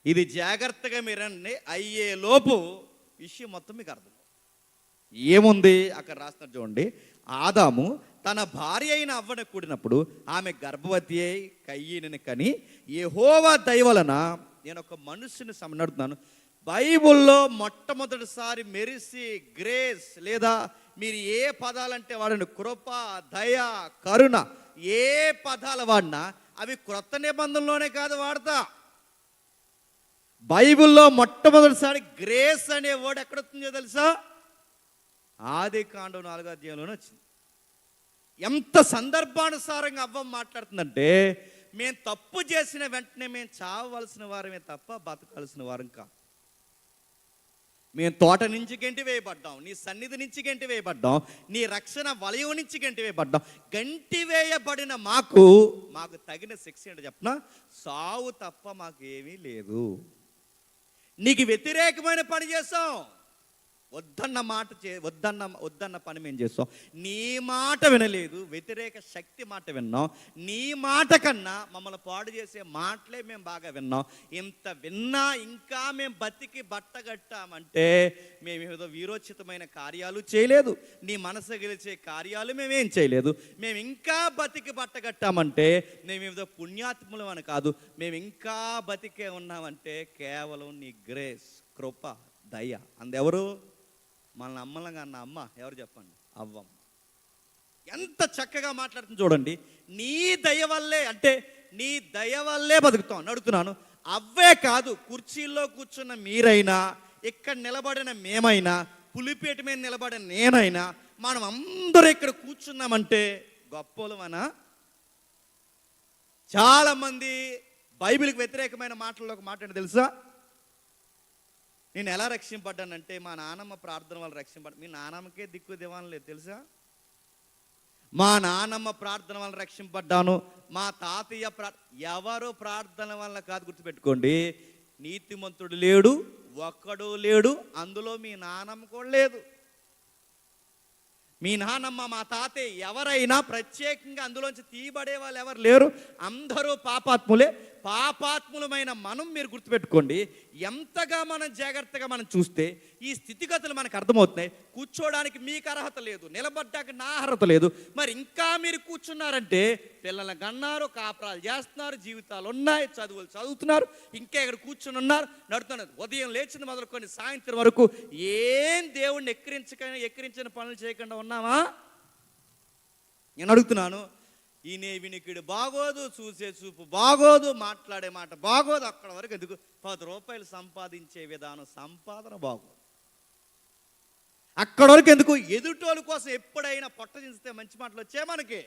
ఇది జాగ్రత్తగా మీరండి, అయ్యే లోపు విషయం మొత్తం మీకు అర్థం ఏముంది. అక్కడ రాస్తున్నారు చూడండి, ఆదాము తన భార్య అయిన అవ్వను కూడినప్పుడు ఆమె గర్భవతి అయి కయ్యీని కని యెహోవా దయ వలన నేను ఒక మనుషుని నడుతున్నాను. బైబుల్లో మొట్టమొదటిసారి మెరిసి గ్రేస్ లేదా మీరు ఏ పదాలంటే వాడండి, కృప, దయ, కరుణ, ఏ పదాలు వాడినా అవి క్రొత్త నిబంధనలోనే కాదు వాడతా. బైబిల్లో మొట్టమొదటిసారి గ్రేస్ అనే వర్డ్ ఎక్కడ వస్తుందో తెలుసా? ఆదికాండం 4వ అధ్యాయంలోనే వచ్చింది. ఎంత సందర్భానుసారంగా అవ్వ మాట్లాడుతుందంటే, మేము తప్పు చేసిన వెంటనే మేము చావవలసిన వారమే తప్ప బతకాల్సిన వారం కాదు. మేము తోట నుంచి గెంటి వేయబడ్డాం, నీ సన్నిధి నుంచి గెంటి వేయబడ్డాం, నీ రక్షణ వలయం నుంచి గెంటి వేయబడ్డాం. గంటి వేయబడిన మాకు తగిన శిక్ష ఏంటో చెప్పనా? సావు తప్ప మాకు ఏమీ లేదు. నీకు వ్యతిరేకమైన పని చేస్తాం, వద్దన్న మాట వద్దన్న పని మేము చేస్తాం. నీ మాట వినలేదు, వ్యతిరేక శక్తి మాట విన్నాం. నీ మాట కన్నా మమ్మల్ని పాడు చేసే మాటలే మేము బాగా విన్నాం. ఇంత విన్నా ఇంకా మేము బతికి బట్టగట్టామంటే మేము ఏదో వీరోచితమైన కార్యాలు చేయలేదు, నీ మనసు గెలిచే కార్యాలు మేమేం చేయలేదు. మేము ఇంకా బతికి బట్టగట్టామంటే మేమేదో పుణ్యాత్ములం అని కాదు, మేము ఇంకా బతికే ఉన్నామంటే కేవలం నీ గ్రేస్, కృప, దయ. అందెవరు? మన అమ్మలంగా అన్న అమ్మ ఎవరు చెప్పండి? అవ్వమ్మ. ఎంత చక్కగా మాట్లాడుతుంది చూడండి. నీ దయ వల్లే, అంటే నీ దయ వల్లే బతుకుతాం అడుగుతున్నాను. అవ్వే కాదు, కుర్చీల్లో కూర్చున్న మీరైనా, ఇక్కడ నిలబడిన మేమైనా, పులిపేట మీద నిలబడిన నేనైనా, మనం అందరూ ఇక్కడ కూర్చున్నామంటే గొప్పలమనా? చాలామంది బైబిల్కి వ్యతిరేకమైన మాటల్లో ఒక మాట ఏంటో తెలుసా? నేను ఎలా రక్షింపడ్డానంటే మా నాన్నమ్మ ప్రార్థన వల్ల రక్షింపడ్డా. మీ నాన్నమ్మకే దిక్కు దివాన్ లేదు తెలుసా? మా నాన్నమ్మ ప్రార్థన వల్ల రక్షింపడ్డాను, మా తాతయ్య ఎవరు ప్రార్థన వల్ల కాదు. గుర్తుపెట్టుకోండి, నీతిమంతుడు లేడు, ఒక్కడు లేడు, అందులో మీ నాన్నమ్మ కూడా లేదు. మీ నాన్నమ్మ, మా తాతయ్య ఎవరైనా ప్రత్యేకంగా అందులోంచి తీయబడే వాళ్ళు ఎవరు లేరు. అందరూ పాపాత్ములే. పాపాత్ములమైన మనం, మీరు గుర్తుపెట్టుకోండి, ఎంతగా మనం జాగ్రత్తగా మనం చూస్తే ఈ స్థితిగతులు మనకు అర్థమవుతున్నాయి. కూర్చోడానికి మీకు అర్హత లేదు, నిలబడ్డానికి నా అర్హత లేదు. మరి ఇంకా మీరు కూర్చున్నారంటే పిల్లలు కన్నారు, కాపురాలు చేస్తున్నారు, జీవితాలు ఉన్నాయి, చదువులు చదువుతున్నారు, ఇంకా ఇక్కడ కూర్చుని ఉన్నారు, నడుతున్నారు. ఉదయం లేచింది మొదలుకొని సాయంత్రం వరకు ఏం దేవుణ్ణి ఎక్కిరించిన పనులు చేయకుండా ఉన్నామా? నేను అడుగుతున్నాను. ఈయన వినికిడి బాగోదు, చూసే చూపు బాగోదు, మాట్లాడే మాట బాగోదు, అక్కడ వరకు ఎందుకు? 10 రూపాయలు సంపాదించే విధానం, సంపాదన బాగోదు, అక్కడ వరకు ఎందుకు? ఎదుటోళ్ళ కోసం ఎప్పుడైనా పొట్ట చించితే మంచి మాటలు వచ్చే మనకి.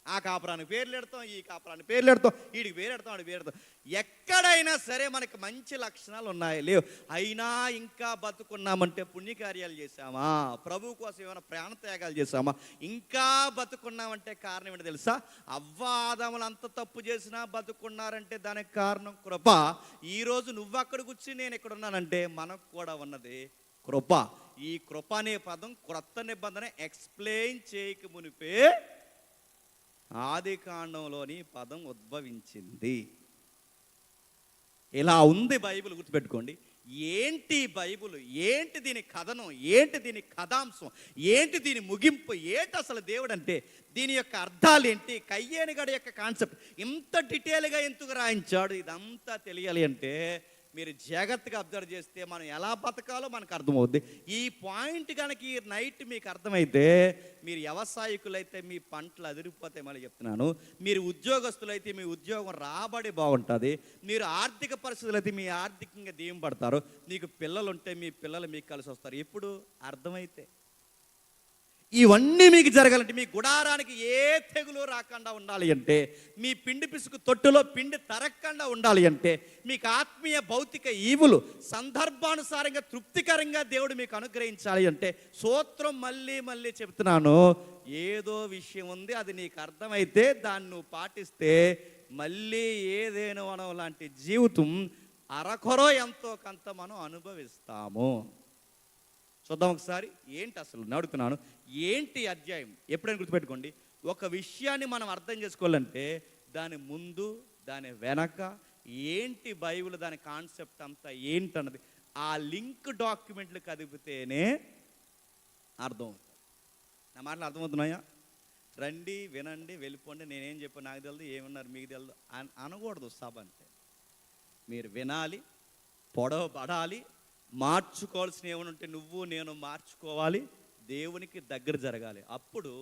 ఆ కాపురానికి పేర్లు పెడతాం, ఈ కాపురానికి పేర్లు పెడతాం, వీడికి పేరు పెడతాం, వాడికి పేరు పెడతాం. ఎక్కడైనా సరే మనకి మంచి లక్షణాలు ఉన్నాయి లేవు, అయినా ఇంకా బతుకున్నామంటే పుణ్యకార్యాలు చేశామా? ప్రభు కోసం ఏమైనా ప్రాణత్యాగాలు చేశామా? ఇంకా బతుకున్నామంటే కారణం ఏంటో తెలుసా? అవ్వ ఆదాములు అంత తప్పు చేసినా బతుకున్నారంటే దానికి కారణం కృప. ఈరోజు నువ్వు అక్కడ కూర్చుని నేను ఇక్కడ ఉన్నానంటే మనకు కూడా ఉన్నది కృప. ఈ కృప అనే పదం క్రొత్త నిబంధన ఎక్స్ప్లెయిన్ చేయక మునిపే ఆదికాండంలోని పదం ఉద్భవించింది. ఇలా ఉంది బైబిల్. గుర్తుపెట్టుకోండి. ఏంటి బైబిల్? ఏంటి దీని కథనం? ఏంటి దీని కథాంశం? ఏంటి దీని ముగింపు? ఏంటి అసలు దేవుడు అంటే? దీని యొక్క అర్థాలు ఏంటి? కయ్యేనిగడ యొక్క కాన్సెప్ట్ ఇంత డీటెయిల్గా ఎందుకు రాయించాడు? ఇదంతా తెలియాలి అంటే మీరు జాగ్రత్తగా అబ్జర్వ్ చేస్తే మనం ఎలా బతకాలో మనకు అర్థమవుద్ది. ఈ పాయింట్ కనుక ఈ నైట్ మీకు అర్థమైతే, మీరు వ్యవసాయకులైతే మీ పంటలు అదిరిపోతాయి. మళ్ళీ చెప్తున్నాను, మీరు ఉద్యోగస్తులైతే మీ ఉద్యోగం రాబడి బాగుంటుంది, మీరు ఆర్థిక పరిస్థితులు అయితే మీ ఆర్థికంగా దీవం పడతారు, మీకు పిల్లలు ఉంటే మీ పిల్లలు మీకు కలిసి వస్తారు. ఎప్పుడు? అర్థమైతే. ఇవన్నీ మీకు జరగాలంటే, మీ గుడారానికి ఏ తెగులు రాకుండా ఉండాలి అంటే, మీ పిండి పిసుకు తొట్టులో పిండి తరగకుండా ఉండాలి అంటే, మీకు ఆత్మీయ భౌతిక ఈవులు సందర్భానుసారంగా తృప్తికరంగా దేవుడు మీకు అనుగ్రహించాలి అంటే, సూత్రం మళ్ళీ మళ్ళీ చెప్తున్నాను, ఏదో విషయం ఉంది, అది నీకు అర్థమైతే దాన్ని నువ్వు పాటిస్తే మళ్ళీ ఏదేనో వనం లాంటి జీవితం అరకొరో ఎంతో కొంత మనం అనుభవిస్తాము. చూద్దాం ఒకసారి. ఏంటి అసలు అడుగుతున్నాను, ఏంటి అధ్యాయం? ఎప్పుడైనా గుర్తుపెట్టుకోండి, ఒక విషయాన్ని మనం అర్థం చేసుకోవాలంటే దాని ముందు, దాని వెనక, ఏంటి బైబిల్, దాని కాన్సెప్ట్ అంతా ఏంటన్నది ఆ లింక్ డాక్యుమెంట్లు కదిపితేనే అర్థం అవుతుంది. నా మాటలు అర్థమవుతున్నాయా? రండి, వినండి, వెళ్ళిపోండి, నేనేం చెప్పాను నాకు తెలియదు, ఏమన్నారు మీకు తెలియదు అనకూడదు. సభ అంటే మీరు వినాలి, పొడవబడాలి, మార్చుకోవాల్సిన ఏమైనా ఉంటే నువ్వు నేను మార్చుకోవాలి, దేవునికి దగ్గర జరగాలి. అప్పుడు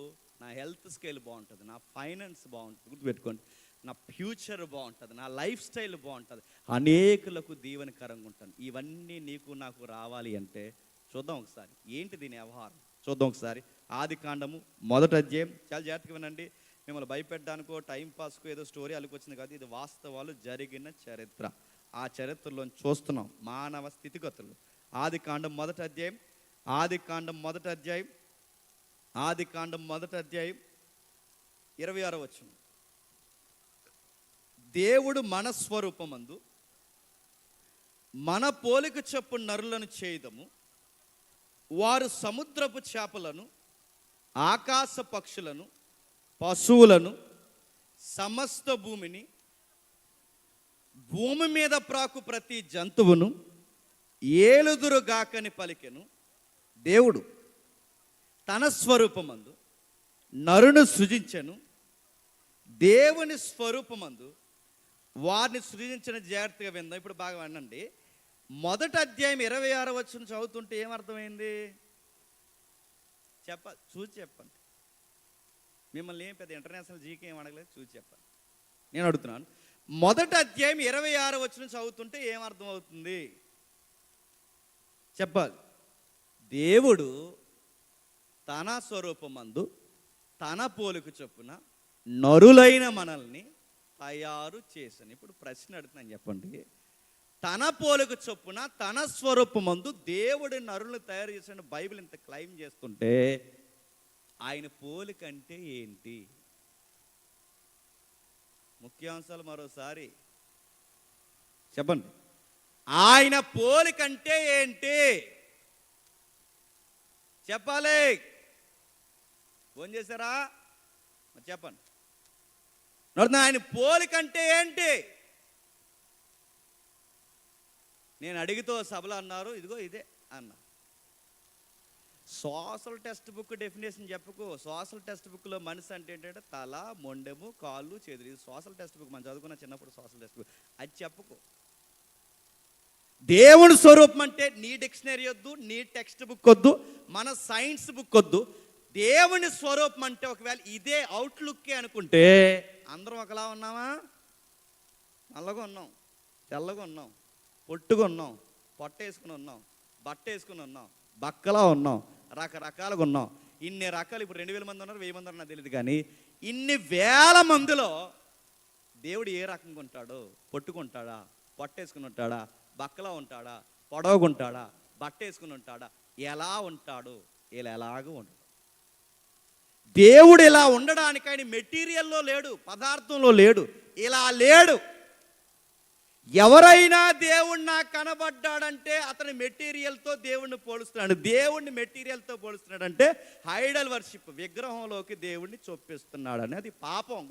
నా హెల్త్ స్కేల్ బాగుంటుంది, నా ఫైనాన్స్ బాగుంటుంది, గుర్తుపెట్టుకోండి, నా ఫ్యూచర్ బాగుంటుంది, నా లైఫ్ స్టైల్ బాగుంటుంది, అనేకులకు దీవెనకరంగా ఉంటాను. ఇవన్నీ నీకు నాకు రావాలి అంటే చూద్దాం ఒకసారి ఏంటి దీని వ్యవహారం. చూద్దాం ఒకసారి ఆదికాండము 1వ అధ్యాయం. చాలా జాగ్రత్తగా వినండి. మిమ్మల్ని భయపెట్టడానికో టైంపాస్కో ఏదో స్టోరీ అలికొచ్చింది కాదు, ఇది వాస్తవాలు జరిగిన చరిత్ర. ఆ చరిత్రలో చూస్తున్నాం మానవ స్థితిగతులు. ఆదికాండం 1వ అధ్యాయం, ఆదికాండం 1వ అధ్యాయం, ఆదికాండం 1వ అధ్యాయం 26వ వచనం. దేవుడు మన స్వరూపమందు మన పోలిక చొప్పున నరులను చేయదము, వారు సముద్రపు చేపలను, ఆకాశ పక్షులను, పశువులను, సమస్త భూమిని, భూమి మీద ప్రాకు ప్రతి జంతువును ఏలుదురుగాకని పలికెను. దేవుడు తన స్వరూపమందు నరును సృజించెను, దేవుని స్వరూపమందు వారిని సృజించిన. జాగ్రత్తగా విందాం. ఇప్పుడు బాగా వినండి. 1వ అధ్యాయం 26వ వచనం చదువుతుంటే ఏమర్థమైంది చూసి చెప్పండి. మిమ్మల్ని ఏం పెద్ద ఇంటర్నేషనల్ జీకే ఏం అడగలేదు, చూసి చెప్పండి. నేను అడుగుతున్నాను, 1వ అధ్యాయం 26వ వచనం చదువుతుంటే ఏమర్థం అవుతుంది చెప్పాలి. దేవుడు తన స్వరూపమందు తన పోలిక చొప్పున నరులైన మనల్ని తయారు చేశాను. ఇప్పుడు ప్రశ్న అడుగుతున్నాను, చెప్పండి. తన పోలిక చొప్పున తన స్వరూపమందు దేవుడి నరులను తయారు చేసిన బైబిల్ ఇంత క్లెయిమ్ చేస్తుంటే ఆయన పోలిక అంటే ఏంటి? ముఖ్యాంశాలు మరోసారి చెప్పండి. ఆయన పోలిక అంటే ఏంటి చెప్పాలి. ఫోన్ చేశారా? చెప్పండి. ఆయన పోలిక అంటే ఏంటి? నేను అడిగితో సభలో అన్నారు, ఇదిగో ఇదే అన్నా. సోషల్ టెక్స్ట్ బుక్ డెఫినేషన్ చెప్పకు. సోషల్ టెక్స్ట్ బుక్లో మనిషి అంటే ఏంటంటే తల, మొండెము, కాళ్ళు, చేతులు. ఇది సోషల్ టెక్స్ట్ బుక్, మనం చదువుకున్న చిన్నప్పుడు సోషల్ టెక్స్ట్ బుక్. అది చెప్పకు. దేవుని స్వరూపం అంటే నీ డిక్షనరీ వద్దు, నీ టెక్స్ట్ బుక్ వద్దు, మన సైన్స్ బుక్ వద్దు. దేవుని స్వరూపం అంటే ఒకవేళ ఇదే అవుట్లుక్కే అనుకుంటే అందరం ఒకలా ఉన్నామా? నల్లగా ఉన్నాం, తెల్లగా ఉన్నాం, పొట్టుగా ఉన్నాం, పొట్ట వేసుకుని ఉన్నాం, బట్ట వేసుకుని ఉన్నాం, బక్కలా ఉన్నాం, రకరకాలుగా ఉన్నాం. ఇన్ని రకాలు. ఇప్పుడు 2000 మంది ఉన్నారు, 1000 మంది ఉన్నారు, నాకు తెలియదు. కానీ ఇన్ని వేల మందిలో దేవుడు ఏ రకంగా ఉంటాడో, పొట్టుకుంటాడా, పొట్ట వేసుకుని ఉంటాడా, బక్కలా ఉంటాడా, పొడవుగుంటాడా, బట్ట వేసుకుని ఉంటాడా, ఎలా ఉంటాడు? ఇలా ఎలాగూ ఉంటాడు. దేవుడు ఇలా ఉండడానికి ఆయన మెటీరియల్లో లేడు, పదార్థంలో లేడు, ఇలా లేడు. ఎవరైనా దేవుడు నాకు కనబడ్డాడంటే అతని మెటీరియల్తో దేవుణ్ణి పోలుస్తున్నాడు. దేవుణ్ణి మెటీరియల్తో పోలుస్తున్నాడంటే ఐడల్ వర్షిప్, విగ్రహంలోకి దేవుణ్ణి చొప్పిస్తున్నాడు అని. అది పాపం.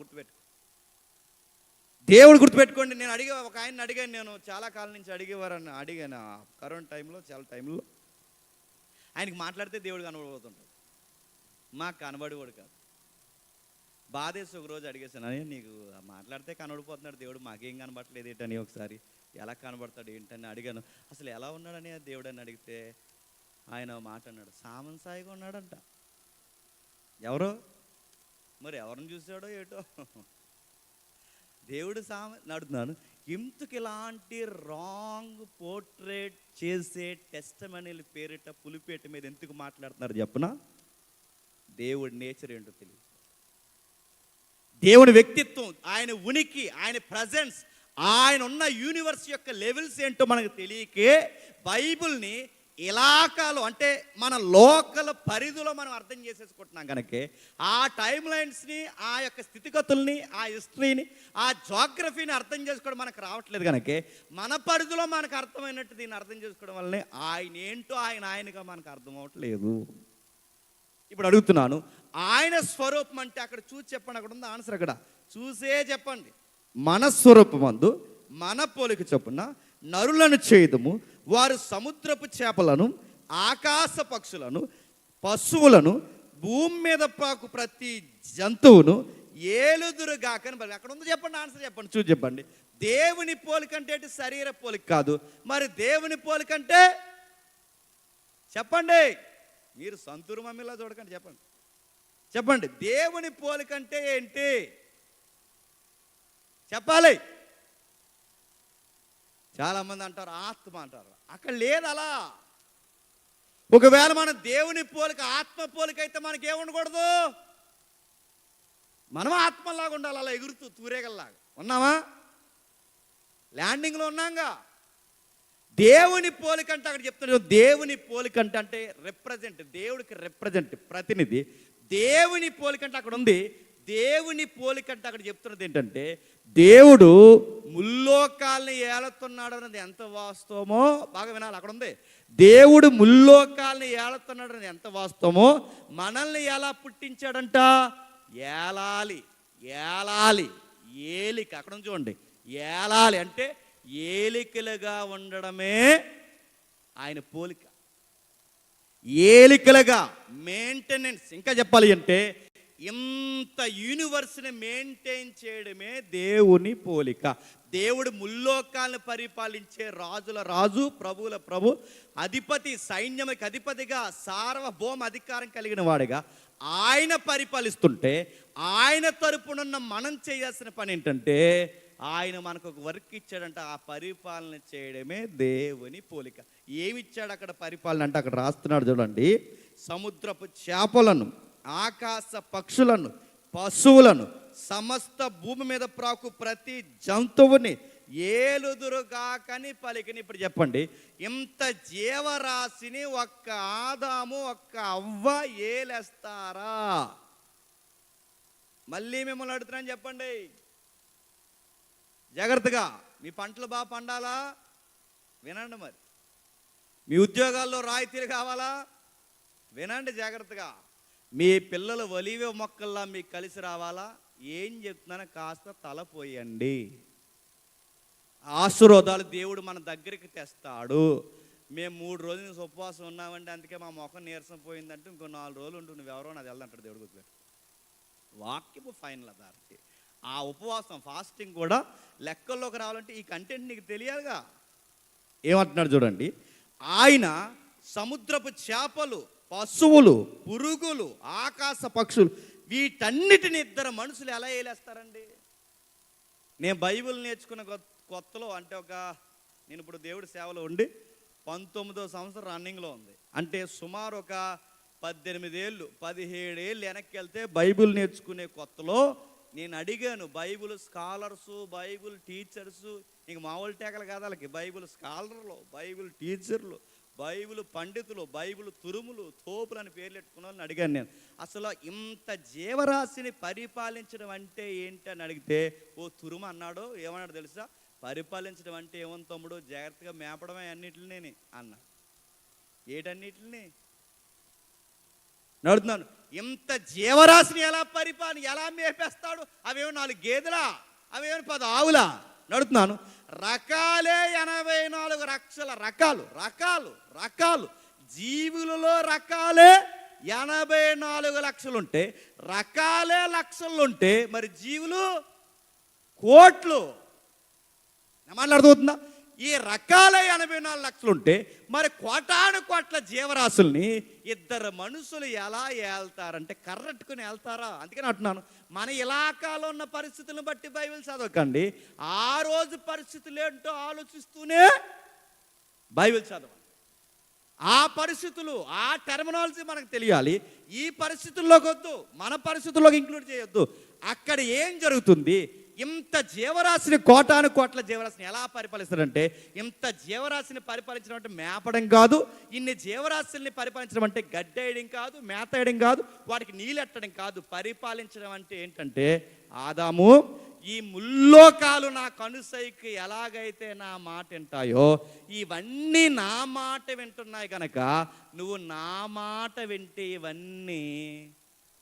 గుర్తుపెట్టుకోండి. నేను ఒక ఆయన అడిగాను, నేను చాలా కాలం నుంచి అడిగాను కరోనా టైంలో, చాలా టైంలో. ఆయనకి మాట్లాడితే దేవుడు కనబడిపోతుంటాడు, మాకు కనబడివాడు కాదు. బాధేసి ఒక రోజు అడిగేసాను, నీకు మాట్లాడితే కనబడిపోతున్నాడు దేవుడు, మాకేం కనబడట్లేదు ఏంటని. ఒకసారి ఎలా కనబడతాడు ఏంటని అడిగాను. అసలు ఎలా ఉన్నాడని దేవుడు అని అడిగితే ఆయన మాట అన్నాడు, సామంసాయిగా ఉన్నాడంట. మరి ఎవరిని చూసాడో ఏటో దేవుడు అడుగుతున్నాను. ఇంతకు ఇలాంటి రాంగ్ పోర్ట్రేట్ చేసే టెస్టిమనీల పేరిట పులిపేట మీద ఎందుకు మాట్లాడుతున్నారు చెప్పనా? దేవుడి నేచర్ ఏంటో తెలియదు, దేవుని వ్యక్తిత్వం, ఆయన ఉనికి, ఆయన ప్రజెన్స్, ఆయన ఉన్న యూనివర్స్ యొక్క లెవెల్స్ ఏంటో మనకు తెలియకే బైబిల్ని ఇలాకాలో అంటే మన లోకల్ పరిధిలో మనం అర్థం చేసేసుకుంటున్నాం కనుక ఆ టైమ్ లైన్స్ని, ఆ యొక్క స్థితిగతుల్ని, ఆ హిస్టరీని, ఆ జోగ్రఫీని అర్థం చేసుకోవడం మనకు రావట్లేదు కనుక మన పరిధిలో మనకు అర్థమైనట్టు దీన్ని అర్థం చేసుకోవడం వల్లనే ఆయన ఏంటో ఆయనగా మనకు అర్థం అవ్వట్లేదు. ఇప్పుడు అడుగుతున్నాను, ఆయన స్వరూపం అంటే అక్కడ చూసి చెప్పండి. అక్కడ ఉంది ఆన్సర్, అక్కడ చూసే చెప్పండి. మన స్వరూపమందు మన పోలిక చొప్పున నరులను చేయుదుము, వారు సముద్రపు చేపలను, ఆకాశ పక్షులను, పశువులను, భూమి మీద పాకు ప్రతి జంతువును ఏలుదురుగాకని. అక్కడ ఉందో చెప్పండి, ఆన్సర్ చెప్పండి, చూసి చెప్పండి. దేవుని పోలికంటే శరీర పోలిక కాదు, మరి దేవుని పోలికంటే చెప్పండి. మీరు సంతూరు మమ్మీలా చూడకండి, చెప్పండి చెప్పండి. దేవుని పోలికంటే ఏంటి చెప్పాలి. చాలామంది అంటారు ఆత్మ అంటారు, అక్కడ లేదు అలా. ఒకవేళ మనం దేవుని పోలిక ఆత్మ పోలిక అయితే మనకి ఏముండకూడదు, మనం ఆత్మలాగా ఉండాలి, అలా ఎగురుతూ తూరేగల్లాగా. ఉన్నామా? ల్యాండింగ్లో ఉన్నాంగా. దేవుని పోలికంటే అక్కడ చెప్తున్నాడు, దేవుని పోలికంటే అంటే రిప్రజెంట్, దేవుడికి రిప్రజెంట్, ప్రతినిధి. దేవుని పోలికంటే అక్కడ ఉంది. దేవుని పోలికంటే అక్కడ చెప్తున్నది ఏంటంటే, దేవుడు ముల్లోకాల్ని ఏలుతున్నాడు అన్నది ఎంత వాస్తవమో బాగా వినాలి. అక్కడ ఉంది, దేవుడు ముల్లోకాల్ని ఏలుతున్నాడు అన్నది ఎంత వాస్తవమో, మనల్ని ఎలా పుట్టించాడంట, ఏలాలి. ఏలాలి, ఏలిక. అక్కడ నుంచి చూడండి, ఏలాలి అంటే ఏలికలుగా ఉండడమే ఆయన పోలిక. ఏలికలుగా మెయింటెనెన్స్. ఇంకా చెప్పాలి అంటే ఇంత యూనివర్స్ని మెయింటైన్ చేయడమే దేవుని పోలిక. దేవుడు ముల్లోకాలను పరిపాలించే రాజుల రాజు, ప్రభువుల ప్రభు, అధిపతి, సైన్యముకి అధిపతిగా సార్వభౌమ అధికారం కలిగిన వాడిగా ఆయన పరిపాలిస్తుంటే, ఆయన తరపునున్న మనం చేయాల్సిన పని ఏంటంటే, ఆయన మనకు ఒక వర్క్ ఇచ్చాడంట, ఆ పరిపాలన చేయడమే దేవుని పోలిక. ఏమి ఇచ్చాడు అక్కడ పరిపాలన అంటే, అక్కడ రాస్తున్నాడు చూడండి, సముద్రపు చేపలను, ఆకాశ పక్షులను, పశువులను, సమస్త భూమి మీద ప్రాకు ప్రతి జంతువుని ఏలుదురుగాకని పలికిని. ఇప్పుడు చెప్పండి, ఇంత జీవరాశిని ఒక్క ఆదాము ఒక్క అవ్వ ఏలేస్తారా? మళ్ళీ మిమ్మల్ని అడుగుతున్నాను, చెప్పండి జాగ్రత్తగా. మీ పంటలు బాగా పండాలా? వినండి. మరి మీ ఉద్యోగాల్లో రాయితీలు కావాలా? వినండి జాగ్రత్తగా. మీ పిల్లలు ఒలివ మొక్కల్లా మీకు కలిసి రావాలా? ఏం చెప్తున్నానో కాస్త తలపోయండి. ఆశీర్వాదాలు దేవుడు మన దగ్గరికి తెస్తాడు. మేము 3 రోజుల నుంచి ఉపవాసం ఉన్నామంటే, అందుకే మా ముఖం నీరసం పోయిందంటే, ఇంకో 4 రోజులు ఉంటూ నువ్వెవరో నాది వెళ్దంటాడు దేవుడు. గుర్తుపెట్టు, వాక్యము ఫైనల్ అథారిటీ. ఆ ఉపవాసం, ఫాస్టింగ్ కూడా లెక్కల్లోకి రావాలంటే ఈ కంటెంట్ నీకు తెలియాలిగా. ఏమంటున్నాడు చూడండి, ఆయన సముద్రపు చేపలు, పశువులు, పురుగులు, ఆకాశ పక్షులు, వీటన్నిటిని ఇద్దరు మనుషులు ఎలా ఏలేస్తారండి? నేను బైబిల్ నేర్చుకున్న కొత్తలో, అంటే నేను ఇప్పుడు దేవుడి సేవలో ఉండి 19వ సంవత్సరం రన్నింగ్లో ఉంది. అంటే సుమారు ఒక 18 ఏళ్ళు 17 ఏళ్ళు వెనక్కి వెళ్తే బైబిల్ నేర్చుకునే కొత్తలో నేను అడిగాను బైబిల్ స్కాలర్సు, బైబిల్ టీచర్సు, ఇంక మామూలు టేకలు కాదు వాళ్ళకి, బైబిల్ స్కాలర్లు, బైబిల్ టీచర్లు, బైబిల్ పండితులు, బైబిల్ తురుములు, తోపులు అని పేర్లు పెట్టుకున్న వాళ్ళని అడిగాను నేను. అసలు ఇంత జీవరాశిని పరిపాలించడం అంటే ఏంటి అని అడిగితే, ఓ తురుము అన్నాడు. ఏమన్నాడు తెలుసా? పరిపాలించడం అంటే ఏమని తమ్ముడు, జాగ్రత్తగా మేపడమే అన్నిటిని అన్నా. ఏటన్నిటిని నడుతున్నాను. ఇంత జీవరాశిని ఎలా మేపేస్తాడు? అవేమో 4 గేదెలా, అవేమో 10 ఆవులా? నడుతున్నాను. రకాలే 84 లక్షల రకాలు, రకాలు రకాలు జీవులలో రకాలే 84 లక్షలు ఉంటే, రకాలే లక్షలు ఉంటే, మరి జీవులు కోట్లు. మాట్లాడుతుందా? ఈ రకాల 84 లక్షలు ఉంటే, మరి కోటాను కోట్ల జీవరాశుల్ని ఇద్దరు మనుషులు ఎలా ఏళ్తారంటే, కర్రెట్టుకుని వెళ్తారా? అందుకని అంటున్నాను, మన ఇలాకాలో ఉన్న పరిస్థితులను బట్టి బైబిల్ చదవకండి, ఆ రోజు పరిస్థితులు ఏంటో ఆలోచిస్తూనే బైబిల్ చదవండి. ఆ పరిస్థితులు, ఆ టెర్మినాలజీ మనకు తెలియాలి. ఈ పరిస్థితుల్లోకి వద్దు, మన పరిస్థితుల్లోకి ఇంక్లూడ్ చేయొద్దు. అక్కడ ఏం జరుగుతుంది? ఇంత జీవరాశిని, కోటాను కోట్ల జీవరాశిని ఎలా పరిపాలిస్తారంటే, ఇంత జీవరాశిని పరిపాలించడం అంటే మేపడం కాదు, ఇన్ని జీవరాశుల్ని పరిపాలించడం అంటే గడ్డేయడం కాదు, మేతేయడం కాదు, వాటికి నీళ్ళెట్టడం కాదు. పరిపాలించడం అంటే ఏంటంటే, ఆదాము, ఈ ముల్లోకాలు నా కనుసైకి ఎలాగైతే నా మాట వింటాయో, ఇవన్నీ నా మాట వింటున్నాయి కనుక నువ్వు నా మాట వింటే ఇవన్నీ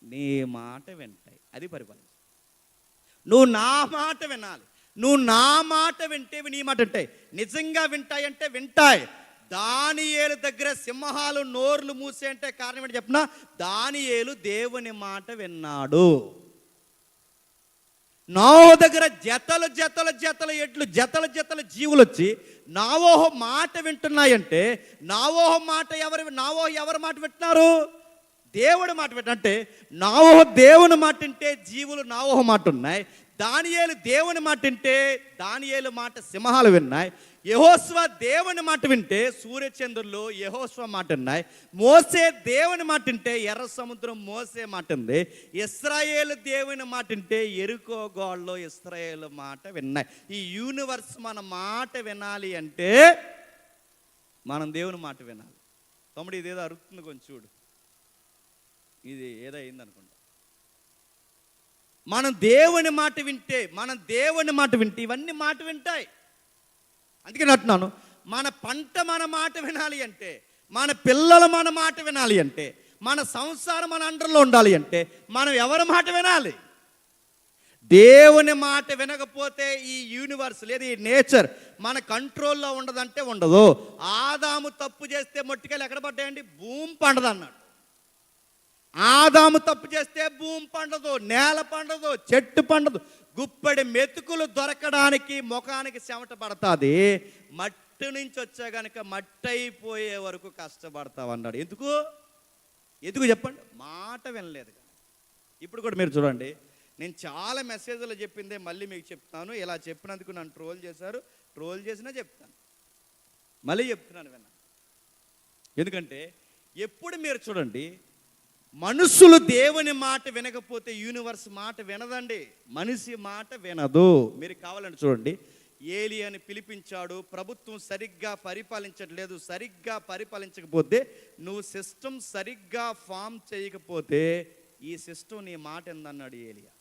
నీ మాట వింటాయి. అది పరిపాలన. నువ్వు నా మాట వినాలి. నువ్వు నా మాట వింటే నీ మాట వింటాయి. నిజంగా వింటాయంటే వింటాయి. దానియేలు దగ్గర సింహాలు నోర్లు మూసే అంటే కారణం ఏంటి చెప్పిన? దానియేలు దేవుని మాట విన్నాడు. నోవహు దగ్గర జతలు జతలు జతలు ఎడ్లు, జతలు జతలు జీవులు వచ్చి నోవహు మాట వింటున్నాయంటే నోవహు ఎవరి మాట వింటున్నారు? దేవుడి మాట వింటే నోవహు దేవుని మాట వింటే జీవులు నోవహు మాట ఉన్నాయి. దానియేలు దేవుని మాట వింటే దానియేలు మాట సింహాలు విన్నాయి. యెహోషువ దేవుని మాట వింటే సూర్యచంద్రులు యెహోషువ మాట విన్నాయి. మోసే దేవుని మాట వింటే ఎర్ర సముద్రం మోసే మాట ఉంది. ఇశ్రాయేలు దేవుని మాట వింటే యెరికో గోడలో ఇశ్రాయేలు మాట విన్నాయి. ఈ యూనివర్స్ మన మాట వినాలి అంటే మనం దేవుని మాట వినాలి. తమ్ముడు ఇదేదో అరుస్తుంది, కొంచెం చూడు. ఇది ఏదో అయింది అనుకుంటా. మనం దేవుని మాట వింటే ఇవన్నీ మాట వింటాయి. అందుకే అంటున్నాను, మన పంట మన మాట వినాలి అంటే, మన పిల్లలు మన మాట వినాలి అంటే, మన సంసారం మన అండర్లో ఉండాలి అంటే మనం ఎవరి మాట వినాలి? దేవుని మాట వినకపోతే ఈ యూనివర్స్ లేదా ఈ నేచర్ మన కంట్రోల్లో ఉండదంటే ఉండదు. ఆదాము తప్పు చేస్తే మొట్టికాయలు ఎక్కడ పడ్డాయండి? భూమి పండదు అన్నాడు. ఆదాము తప్పు చేస్తే భూమి పండదు, నేల పండదు, చెట్టు పండదు. గుప్పెడి మెతుకులు దొరకడానికి ముఖానికి చెమట పడుతుంది. మట్టి నుంచి వచ్చా కనుక మట్టి అయిపోయే వరకు కష్టపడతావు అన్నాడు. ఎందుకు చెప్పండి? మాట వినలేదు. ఇప్పుడు కూడా మీరు చూడండి, నేను చాలా మెసేజ్లు చెప్పిందే మళ్ళీ మీకు చెప్తాను. ఇలా చెప్పినందుకు నన్ను ట్రోల్ చేసినా చెప్తాను, మళ్ళీ చెప్తున్నాను విన్నా. ఎందుకంటే ఎప్పుడు మీరు చూడండి, మనుషులు దేవుని మాట వినకపోతే యూనివర్స్ మాట వినదండి. మనిషి మాట వినదు. మీరు కావాలంటే చూడండి, ఏలియాని పిలిపించాడు. ప్రభుత్వం సరిగ్గా పరిపాలించట్లేదు. సరిగ్గా పరిపాలించకపోతే నువ్వు సిస్టమ్ సరిగ్గా ఫామ్ చేయకపోతే ఈ సిస్టమ్ నీ మాట ఎందన్నాడు ఏలియా.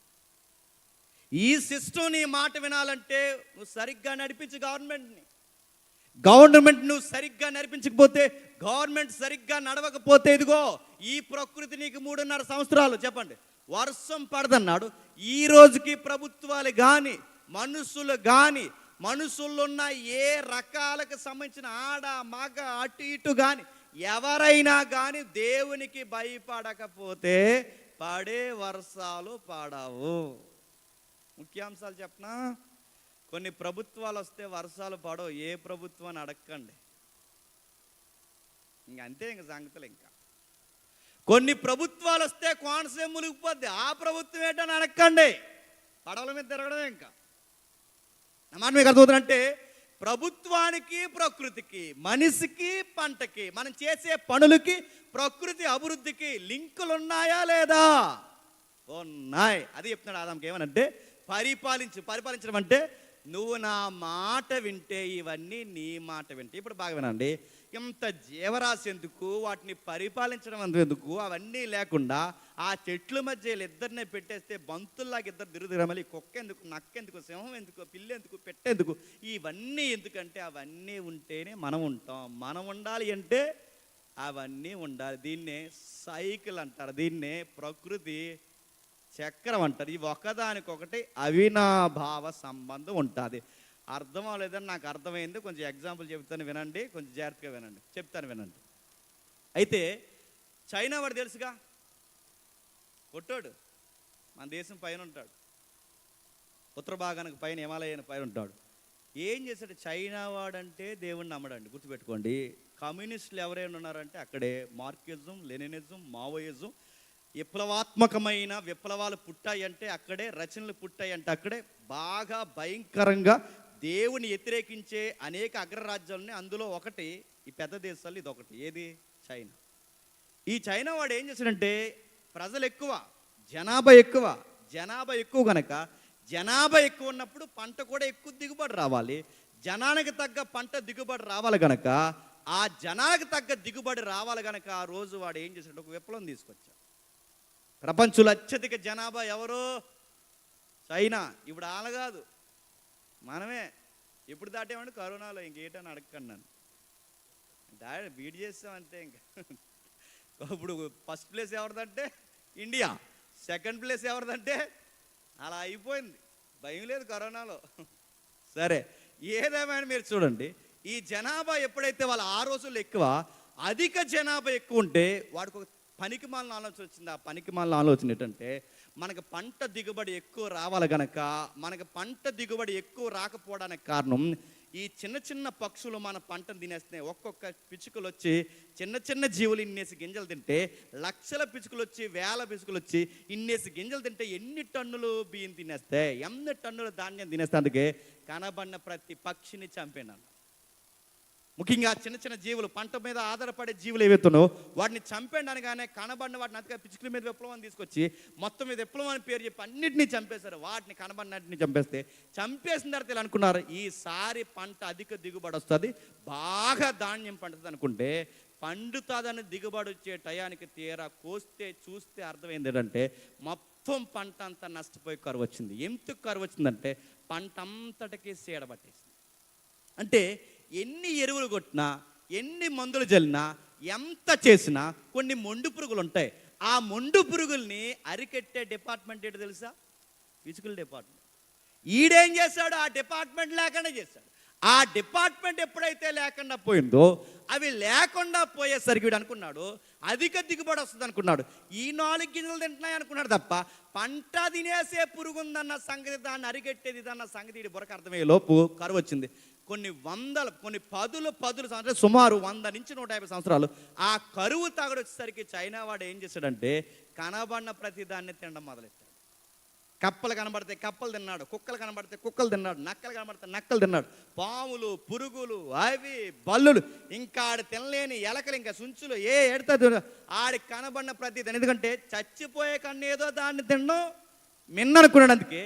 ఈ సిస్టమ్ నీ మాట వినాలంటే నువ్వు సరిగ్గా నడిపించు గవర్నమెంట్ నువ్వు సరిగ్గా నడిపించకపోతే, గవర్నమెంట్ సరిగ్గా నడవకపోతే, ఇదిగో ఈ ప్రకృతి నీకు 3.5 సంవత్సరాలు చెప్పండి వర్షం పడదన్నాడు. ఈ రోజుకి ప్రభుత్వాలు కానీ మనుషులు కానీ మనుషులున్న ఏ రకాలకు సంబంధించిన ఆడ మగ అటు ఇటు కానీ ఎవరైనా కానీ దేవునికి భయపడకపోతే పడే వర్షాలు పడవు. ముఖ్యాంశాలు చెప్పనా? కొన్ని ప్రభుత్వాలు వస్తే వర్షాలు పడవు. ఏ ప్రభుత్వాన్ని అడగండి, ఇంకంతే సంగతులు. ఇంకా కొన్ని ప్రభుత్వాలు వస్తే కోనసీమ మునిగిపోద్ది. ఆ ప్రభుత్వం ఏంటని అడగండి, పడవల మీద తిరగడమే. ఇంకా నా మాట మీకు అర్థమవుతుందంటే ప్రభుత్వానికి ప్రకృతికి, మనిషికి పంటకి, మనం చేసే పనులకి ప్రకృతి అభివృద్ధికి లింకులు ఉన్నాయా లేదా? ఉన్నాయి. అది చెప్తున్నాడు ఆదాంకి. ఏమనంటే పరిపాలించడం అంటే నువ్వు నా మాట వింటే ఇవన్నీ నీ మాట వింటే. ఇప్పుడు బాగా వినండి, ఇంత జీవరాశి ఎందుకు, వాటిని పరిపాలించడం ఎందుకు, అవన్నీ లేకుండా ఆ చెట్ల మధ్య ఇద్దరినే పెట్టేస్తే బంతుల్లాగా ఇద్దరు తిరుగుతురా. మళ్ళీ కుక్క ఎందుకు, నక్కెందుకు, సింహం ఎందుకు, పిల్లి ఎందుకు, పెట్టేందుకు? ఇవన్నీ ఎందుకంటే అవన్నీ ఉంటేనే మనం ఉంటాం. మనం ఉండాలి అంటే అవన్నీ ఉండాలి. దీన్నే సైకిల్ అంటారు, దీన్నే ప్రకృతి చక్రం అంటారు. ఇవి ఒకదానికొకటి అవినాభావ సంబంధం ఉంటుంది. అర్థం అవ్వలేదని నాకు అర్థమైంది. కొంచెం ఎగ్జాంపుల్ చెప్తాను వినండి, కొంచెం జాగ్రత్తగా వినండి, వినండి. అయితే చైనా వాడు తెలుసుగా, కొట్టాడు. మన దేశం పైన ఉంటాడు, ఉత్తర భాగానికి పైన హిమాలయానికి పైన ఉంటాడు. ఏం చేశాడు? చైనా వాడంటే దేవుణ్ణి నమ్మడండి. గుర్తుపెట్టుకోండి, కమ్యూనిస్టులు ఎవరైనా ఉన్నారంటే అక్కడే మార్క్సిజం, లెనినిజం, మావోయిజం, విప్లవాత్మకమైన విప్లవాలు పుట్టాయంటే అక్కడే, రచనలు పుట్టాయంటే అక్కడే. బాగా భయంకరంగా దేవుని వ్యతిరేకించే అనేక అగ్రరాజ్యాలని, అందులో ఒకటి ఈ పెద్ద దేశాలు, ఇది ఒకటి. ఏది? చైనా. ఈ చైనా వాడు ఏం చేశాడంటే, ప్రజలు ఎక్కువ, జనాభా ఎక్కువ కనుక జనాభా ఎక్కువ ఉన్నప్పుడు పంట కూడా ఎక్కువ దిగుబడి రావాలి. జనానికి తగ్గ పంట దిగుబడి రావాలి కనుక, ఆ జనానికి తగ్గ దిగుబడి రావాలి కనుక ఆ రోజు వాడు ఏం చేశాడు? ఒక విప్లవం తీసుకొచ్చాడు. ప్రపంచంలో అత్యధిక జనాభా ఎవరు? చైనా. ఇప్పుడు ఆల కాదు, మనమే. ఎప్పుడు దాటేమంటే కరోనాలో. ఇంకేటని అడగండి నన్ను, బీట్ చేస్తామంతే. ఇంకా ఇప్పుడు ఫస్ట్ ప్లేస్ ఎవరిదంటే ఇండియా, సెకండ్ ప్లేస్ ఎవరిదంటే అలా అయిపోయింది. భయం లేదు కరోనాలో. సరే, ఏదేమైనా మీరు చూడండి, ఈ జనాభా ఎప్పుడైతే వాళ్ళ ఆ రోజుల్లో ఎక్కువ, అధిక జనాభా ఎక్కువ ఉంటే వాడికి ఒక పనికిమాలిన ఆలోచన వచ్చింది. ఆ పనికిమాలిన ఆలోచన ఏంటంటే, మనకు పంట దిగుబడి ఎక్కువ రావాలి గనక, మనకు పంట దిగుబడి ఎక్కువ రాకపోవడానికి కారణం ఈ చిన్న చిన్న పక్షులు మన పంటను తినేస్తున్నాయి. ఒక్కొక్క పిచ్చుకలు వచ్చి చిన్న చిన్న జీవులు ఇన్నేసి గింజలు తింటే, లక్షల పిచ్చుకలు వచ్చి వేల పిచ్చుకలు వచ్చి ఇన్నేసి గింజలు తింటే ఎన్ని టన్నులు బియ్యం తినేస్తాయి, ఎన్ని టన్నుల ధాన్యం తినేస్తాయి. అందుకే కనబడిన ప్రతి పక్షిని చంపేనాను. ముఖ్యంగా చిన్న చిన్న జీవులు, పంట మీద ఆధారపడే జీవులు ఏవైతున్నాయో వాటిని చంపేయండి అనగానే కనబడిన వాటిని అంతగా పిచ్చుకల మీద విప్లవం తీసుకొచ్చి మొత్తం మీద విప్లవం అని పేరు చెప్పి అన్నింటినీ చంపేశారు. వాటిని కనబడినటిని చంపేస్తే, చంపేసిన తర్వాత ఇలా అనుకున్నారు, ఈసారి పంట అధిక దిగుబడి వస్తుంది, బాగా ధాన్యం పండుతుంది అనుకుంటే, పండుతుందని దిగుబడి వచ్చే టయానికి తీరా కోస్తే చూస్తే అర్థమైంది ఏంటంటే, మొత్తం పంట అంతా నష్టపోయి కరువు వచ్చింది. ఎందుకు కరువు వచ్చిందంటే, పంట అంతటికీ సీడ పట్టేసింది. అంటే ఎన్ని ఎరువులు కొట్టినా, ఎన్ని మందులు జల్లినా, ఎంత చేసినా కొన్ని మొండు పురుగులు ఉంటాయి. ఆ మొండు పురుగుల్ని అరికెట్టే డిపార్ట్మెంట్ ఏంటో తెలుసా? పిచ్చుకల డిపార్ట్మెంట్. ఈడేం చేశాడు? ఆ డిపార్ట్మెంట్ లేకుండా చేశాడు. ఆ డిపార్ట్మెంట్ ఎప్పుడైతే లేకుండా పోయిందో, అవి లేకుండా పోయేసరికి వీడు అనుకున్నాడు అధిక దిగుబడి వస్తుంది అనుకున్నాడు. ఈ 4 గింజలు తింటున్నాయి అనుకున్నాడు తప్ప, పంట తినేసే పురుగు ఉందన్న సంగతి, దాన్ని అరికెట్టేది ఇదన్న సంగతి వీడి బుర్రకు అర్థమయ్యే లోపు కరువు వచ్చింది. కొన్ని పదులు సంవత్సరాలు, సుమారు 100 నుంచి 150 సంవత్సరాలు ఆ కరువు తాగడు వచ్చేసరికి చైనా వాడు ఏం చేశాడంటే, కనబడిన ప్రతి దాన్ని తినడం మొదలెట్టాడు. కప్పలు కనబడితే కప్పలు తిన్నాడు, కుక్కలు కనబడితే కుక్కలు తిన్నాడు, నక్కలు కనబడితే నక్కలు తిన్నాడు, పాములు, పురుగులు, అవి బల్లులు, ఇంకా ఆడు తినలేని ఎలకలు, ఇంకా సుంచులు, ఎడతా ఆడికి కనబడిన ప్రతి దాన్ని. ఎందుకంటే చచ్చిపోయే కన్నా ఏదో దాన్ని తినడం మిన్ననుకున్నాడు. అందుకే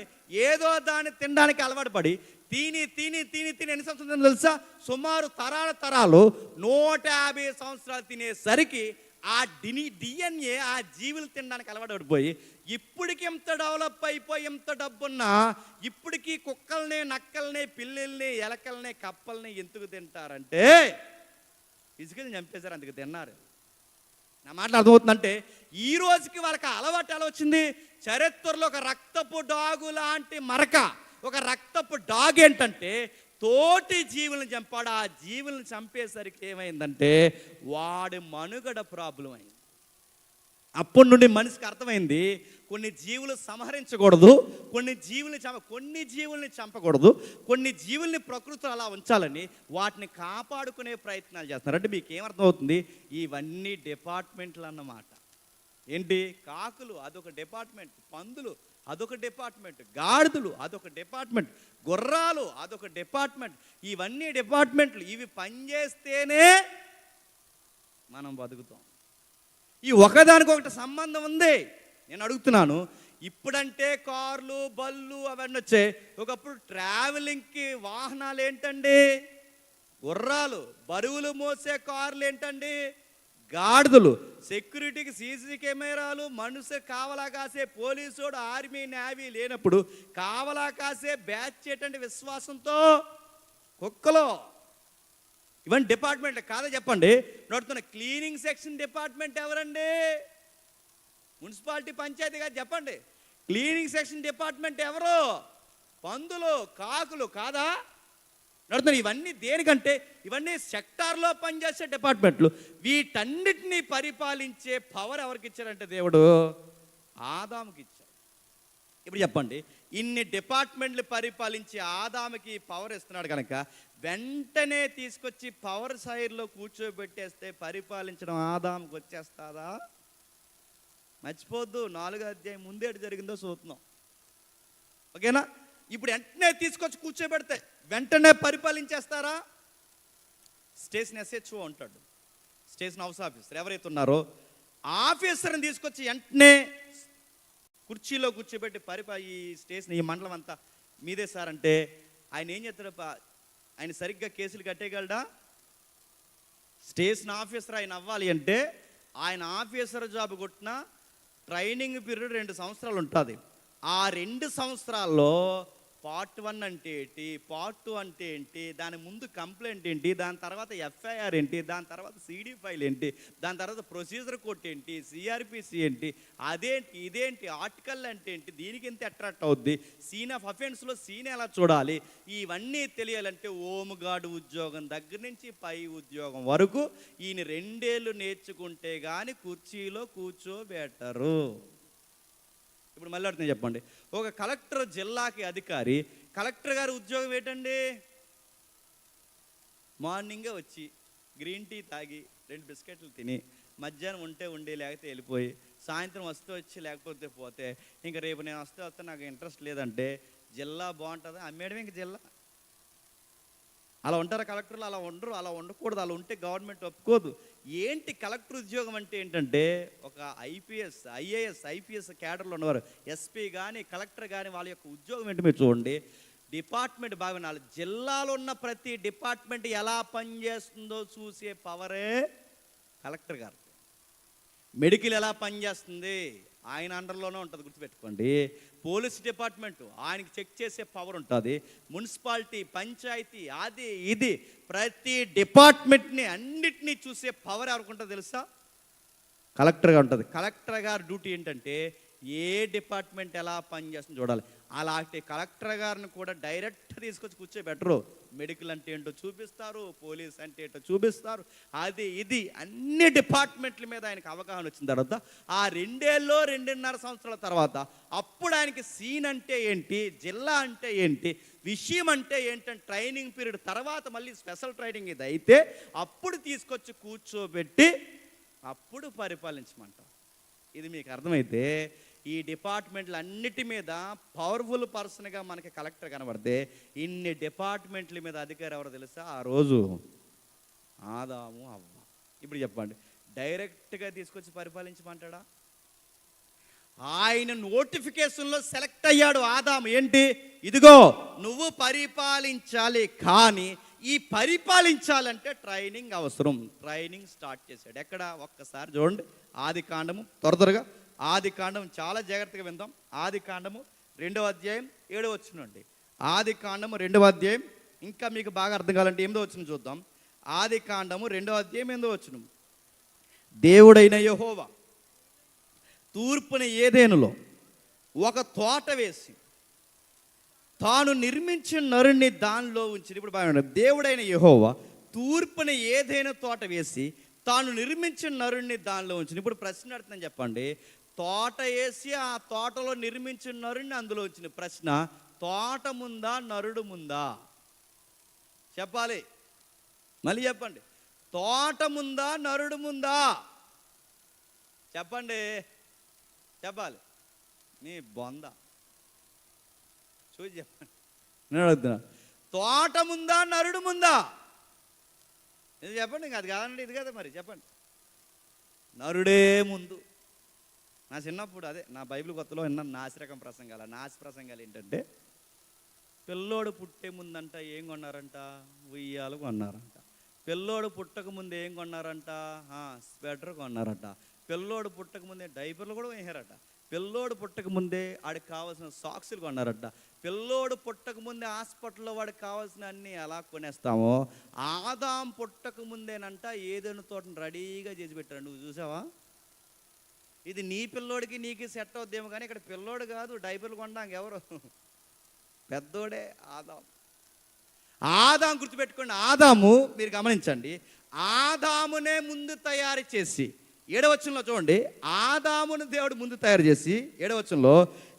ఏదో దాన్ని తినడానికి అలవాటు పడి తిని ఎన్ని సంవత్సరాలు తెలుసా? సుమారు తరాలు 150 సంవత్సరాలు తినేసరికి ఆ డిఎన్ఏ ఆ జీవులు తినడానికి అలవాటు పడిపోయి, ఇప్పటికి ఎంత డెవలప్ అయిపోయి ఎంత డబ్బున్నా ఇప్పటికీ కుక్కల్ని, నక్కల్ని, పిల్లల్ని, ఎలకల్ని, కప్పల్ని ఎందుకు తింటారంటే ఫిజికల్ని చంపేశారు, అందుకు తిన్నారు. నా మాటలు అర్థమవుతుందంటే, ఈ రోజుకి వాళ్ళకి అలవాటు ఎలా వచ్చింది? చరిత్రలో ఒక రక్తపు డాగు లాంటి మరక, ఒక రక్తపు డాగ్ ఏంటంటే తోటి జీవులను చంపాడు. ఆ జీవులను చంపేసరికి ఏమైందంటే వాడి మనుగడ ప్రాబ్లం అయింది. అప్పటి నుండి మనిషికి అర్థమైంది, కొన్ని జీవులు సంహరించకూడదు, కొన్ని జీవుల్ని చంపకూడదు, కొన్ని జీవుల్ని ప్రకృతిలో అలా ఉంచాలని వాటిని కాపాడుకునే ప్రయత్నాలు చేస్తున్నారు. అంటే మీకు ఏమర్థమవుతుంది? ఇవన్నీ డిపార్ట్మెంట్లు అన్నమాట. ఏంటి? కాకులు అదొక డిపార్ట్మెంట్, పందులు అదొక డిపార్ట్మెంట్, గాడిదలు అదొక డిపార్ట్మెంట్, గుర్రాలు అదొక డిపార్ట్మెంట్. ఇవన్నీ డిపార్ట్మెంట్లు. ఇవి పనిచేస్తేనే మనం బతుకుతాం. ఈ ఒకదానికొకటి సంబంధం ఉంది. నేను అడుగుతున్నాను, ఇప్పుడంటే కార్లు, బళ్ళు అవన్నీ వచ్చాయి. ఒకప్పుడు ట్రావెలింగ్కి వాహనాలు ఏంటండి? గుర్రాలు. బరువులు మోసే కార్లు ఏంటండి? గాడిదలు. సెక్యూరిటీకి సీసీ కెమెరాలు, మనుషు కావలా కాసే పోలీసుడు, ఆర్మీ, నేవీ లేనప్పుడు కావలా కాసే బ్యాచ్ ఏంటంటే విశ్వాసంతో కుక్కలు. ఇవన్నీ డిపార్ట్మెంట్ కాదా చెప్పండి? నడుతున్న క్లీనింగ్ సెక్షన్ డిపార్ట్మెంట్ ఎవరండి? మున్సిపాలిటీ, పంచాయతీ కాదు చెప్పండి. క్లీనింగ్ సెక్షన్ డిపార్ట్మెంట్ ఎవరు? పందులు, కాకులు కాదా? నడుతున్న ఇవన్నీ దేనికంటే ఇవన్నీ సెక్టార్లో పనిచేసే డిపార్ట్మెంట్లు. వీటన్నిటినీ పరిపాలించే పవర్ ఎవరికి ఇచ్చారంటే దేవుడు ఆదాముకి ఇచ్చారు. ఇప్పుడు చెప్పండి, ఇన్ని డిపార్ట్మెంట్లు పరిపాలించి ఆదాముకి పవర్ ఇస్తున్నాడు కనుక వెంటనే తీసుకొచ్చి పవర్ సైడ్లో కూర్చోబెట్టేస్తే పరిపాలించడం ఆదాముకి వచ్చేస్తుందా? మర్చిపోద్దు, 4వ అధ్యాయం ముందేటి జరిగిందో చూస్తున్నాం. ఓకేనా? ఇప్పుడు వెంటనే తీసుకొచ్చి కూర్చోబెడితే వెంటనే పరిపాలించేస్తారా? స్టేషన్ SHO ఉంటాడు, స్టేషన్ హౌస్ ఆఫీసర్ ఎవరైతే ఉన్నారో ఆఫీసర్ని తీసుకొచ్చి వెంటనే కుర్చీలో కూర్చోబెట్టి ఈ స్టేషన్, ఈ మండలం అంతా మీదే సార్ అంటే ఆయన ఏం చేస్తాడు? ఆయన సరిగ్గా కేసులు కట్టేయగలడా? స్టేషన్ ఆఫీసర్ ఆయన అవ్వాలి అంటే ఆయన ఆఫీసర్ జాబ్ కొట్టిన ట్రైనింగ్ పీరియడ్ 2 సంవత్సరాలు ఉంటుంది. ఆ 2 సంవత్సరాల్లో పార్ట్ 1 అంటే ఏంటి, పార్ట్ 2 అంటే ఏంటి, దాని ముందు కంప్లైంట్ ఏంటి, దాని తర్వాత ఎఫ్ఐఆర్ ఏంటి, దాని తర్వాత సిడి ఫైల్ ఏంటి, దాని తర్వాత ప్రొసీజర్ కోర్ట్ ఏంటి, సిఆర్పిసి ఏంటి, అదేంటి ఇదేంటి, ఆర్టికల్ అంటే ఏంటి, దీనికి ఎంత అట్రాక్ట్ అవుద్ది, సీన్ ఆఫ్ అఫెన్స్లో సీన్ ఎలా చూడాలి, ఇవన్నీ తెలియాలంటే హోంగార్డ్ ఉద్యోగం దగ్గర నుంచి పై ఉద్యోగం వరకు ఈయన 2 ఏళ్ళు నేర్చుకుంటే కానీ కుర్చీలో కూర్చోబెట్టరు. ఇప్పుడు మళ్ళీ అడుగుతుంది చెప్పండి, ఒక కలెక్టర్ జిల్లాకి అధికారి, కలెక్టర్ గారి ఉద్యోగం ఏంటండి? మార్నింగే వచ్చి గ్రీన్ టీ తాగి 2 బిస్కెట్లు తిని మధ్యాహ్నం ఉండి లేకపోతే వెళ్ళిపోయి సాయంత్రం వస్తే వచ్చి లేకపోతే పోతే, ఇంకా రేపు నేను వస్తే నాకు ఇంట్రెస్ట్ లేదంటే జిల్లా బాగుంటుంది, అమ్మేయడం ఇంక జిల్లా. అలా ఉంటారా కలెక్టర్లు? అలా ఉండరు, అలా ఉండకూడదు. అలా ఉంటే గవర్నమెంట్ ఒప్పుకోదు. ఏంటి కలెక్టర్ ఉద్యోగం అంటే ఏంటంటే, ఒక ఐపీఎస్, ఐఏఎస్, ఐపీఎస్ క్యాడర్లో ఉన్నవారు, ఎస్పీ కానీ కలెక్టర్ కానీ వాళ్ళ యొక్క ఉద్యోగం ఏంటి మీరు చూడండి. డిపార్ట్మెంట్ బాగా వినాలి. జిల్లాలో ఉన్న ప్రతి డిపార్ట్మెంట్ ఎలా పనిచేస్తుందో చూసే పవరే కలెక్టర్ గారు. మెడికల్ ఎలా పనిచేస్తుంది ఆయన అండర్లోనే ఉంటుంది, గుర్తుపెట్టుకోండి. పోలీస్ డిపార్ట్మెంట్ ఆయనకి చెక్ చేసే పవర్ ఉంటుంది. మున్సిపాలిటీ, పంచాయతీ, అది ఇది ప్రతి డిపార్ట్మెంట్ని అన్నిటినీ చూసే పవర్ ఎవరికి తెలుసా? కలెక్టర్గా ఉంటుంది. కలెక్టర్ గారి డ్యూటీ ఏంటంటే ఏ డిపార్ట్మెంట్ ఎలా పనిచేస్తుందో చూడాలి. అలాంటి కలెక్టర్ గారిని కూడా డైరెక్ట్ తీసుకొచ్చి కూర్చోబెట్టరు. మెడికల్ అంటే ఏంటో చూపిస్తారు, పోలీస్ అంటే ఏంటో చూపిస్తారు, అది ఇది అన్ని డిపార్ట్మెంట్ల మీద ఆయనకు అవగాహన వచ్చిన తర్వాత ఆ 2 ఏళ్ళలో 2.5 సంవత్సరాల తర్వాత అప్పుడు ఆయనకి సీన్ అంటే ఏంటి, జిల్లా అంటే ఏంటి, విషయం అంటే ఏంటంటే ట్రైనింగ్ పీరియడ్ తర్వాత మళ్ళీ స్పెషల్ ట్రైనింగ్ ఇది అయితే అప్పుడు తీసుకొచ్చి కూర్చోబెట్టి అప్పుడు పరిపాలించమంటాం. ఇది మీకు అర్థమైతే ఈ డిపార్ట్మెంట్లు అన్నిటి మీద పవర్ఫుల్ పర్సన్గా మనకి కలెక్టర్ కనబడితే ఇన్ని డిపార్ట్మెంట్ల మీద అధికారి ఎవరో తెలుసా? ఆ రోజు ఆదాము అవ్వ. ఇప్పుడు చెప్పండి, డైరెక్ట్గా తీసుకొచ్చి పరిపాలించమంటాడా? ఆయన నోటిఫికేషన్లో సెలెక్ట్ అయ్యాడు ఆదాము. ఏంటి? ఇదిగో నువ్వు పరిపాలించాలి, కానీ ఈ పరిపాలించాలంటే ట్రైనింగ్ అవసరం. ట్రైనింగ్ స్టార్ట్ చేశాడు. ఎక్కడ? ఒక్కసారి చూడండి ఆదికాండము, త్వరగా ఆదికాండం చాలా జాగ్రత్తగా విందాం. ఆదికాండము 2వ అధ్యాయం 7వ వచనం. ఆదికాండము 2వ అధ్యాయం, ఇంకా మీకు బాగా అర్థం కావాలంటే 8వ వచనం చూద్దాం. ఆదికాండము 2వ అధ్యాయం 8వ వచనం. దేవుడైన యెహోవా తూర్పున ఏదెనులో ఒక తోట వేసి తాను నిర్మించిన నరుణ్ణి దానిలో ఉంచి. ఇప్పుడు బాగా, దేవుడైన యెహోవా తూర్పున ఏదైనా తోట వేసి తాను నిర్మించిన నరుణ్ణి దానిలో ఉంచి. ఇప్పుడు ప్రశ్న అడుగుతున్నాను, చెప్పండి. తోట వేసి ఆ తోటలో నిర్మించిన నరుణ్ణి అందులో ఉంచిన. ప్రశ్న, తోట ముందా నరుడు ముందా? చెప్పాలి, మళ్ళీ చెప్పండి. తోట ముందా నరుడు ముందా? చెప్పండి, చెప్పాలి. నీ బొంద చూసి చెప్పండి. నేను అడుగుతున్నా, తోట ముందా నరుడు ముందా? ఇది చెప్పండి. అది కాదండి, ఇది కదా మరి చెప్పండి. నరుడే ముందు. నా చిన్నప్పుడు అదే నా బైబిల్ కొత్తలో విన్న నాసిరకం ప్రసంగాలు. నాసి ప్రసంగాలు ఏంటంటే, పిల్లోడు పుట్టే ముందంట ఏం కొన్నారంట? ఉయ్యాలు కొన్నారంట. పిల్లోడు పుట్టక ముందు ఏం కొన్నారంట? స్వెటర్ కొన్నారట. పిల్లోడు పుట్టక ముందే డైపర్లు కూడా వేసారట. పిల్లోడు పుట్టక ముందే వాడికి కావాల్సిన సాక్సులు కొన్నారట. పిల్లోడు పుట్టక ముందే హాస్పిటల్లో వాడికి కావాల్సిన అన్నీ ఎలా కొనేస్తామో, ఆదాం పుట్టక ముందేనంట ఏదైనా తోటను రెడీగా చేసి పెట్టారు. నువ్వు చూసావా? ఇది నీ పిల్లోడికి నీకు సెట్ అవుద్దేమో, కానీ ఇక్కడ పిల్లోడు కాదు, డైపర్లు కొనడానికి ఎవరు? పెద్దోడే ఆదాం. ఆదాం గుర్తుపెట్టుకోండి. ఆదాము, మీరు గమనించండి, ఆదామునే ముందు తయారు చేసి 7వ వచనంలో చూడండి. ఆదామును దేవుడు ముందు తయారు చేసి 7వ వచనంలో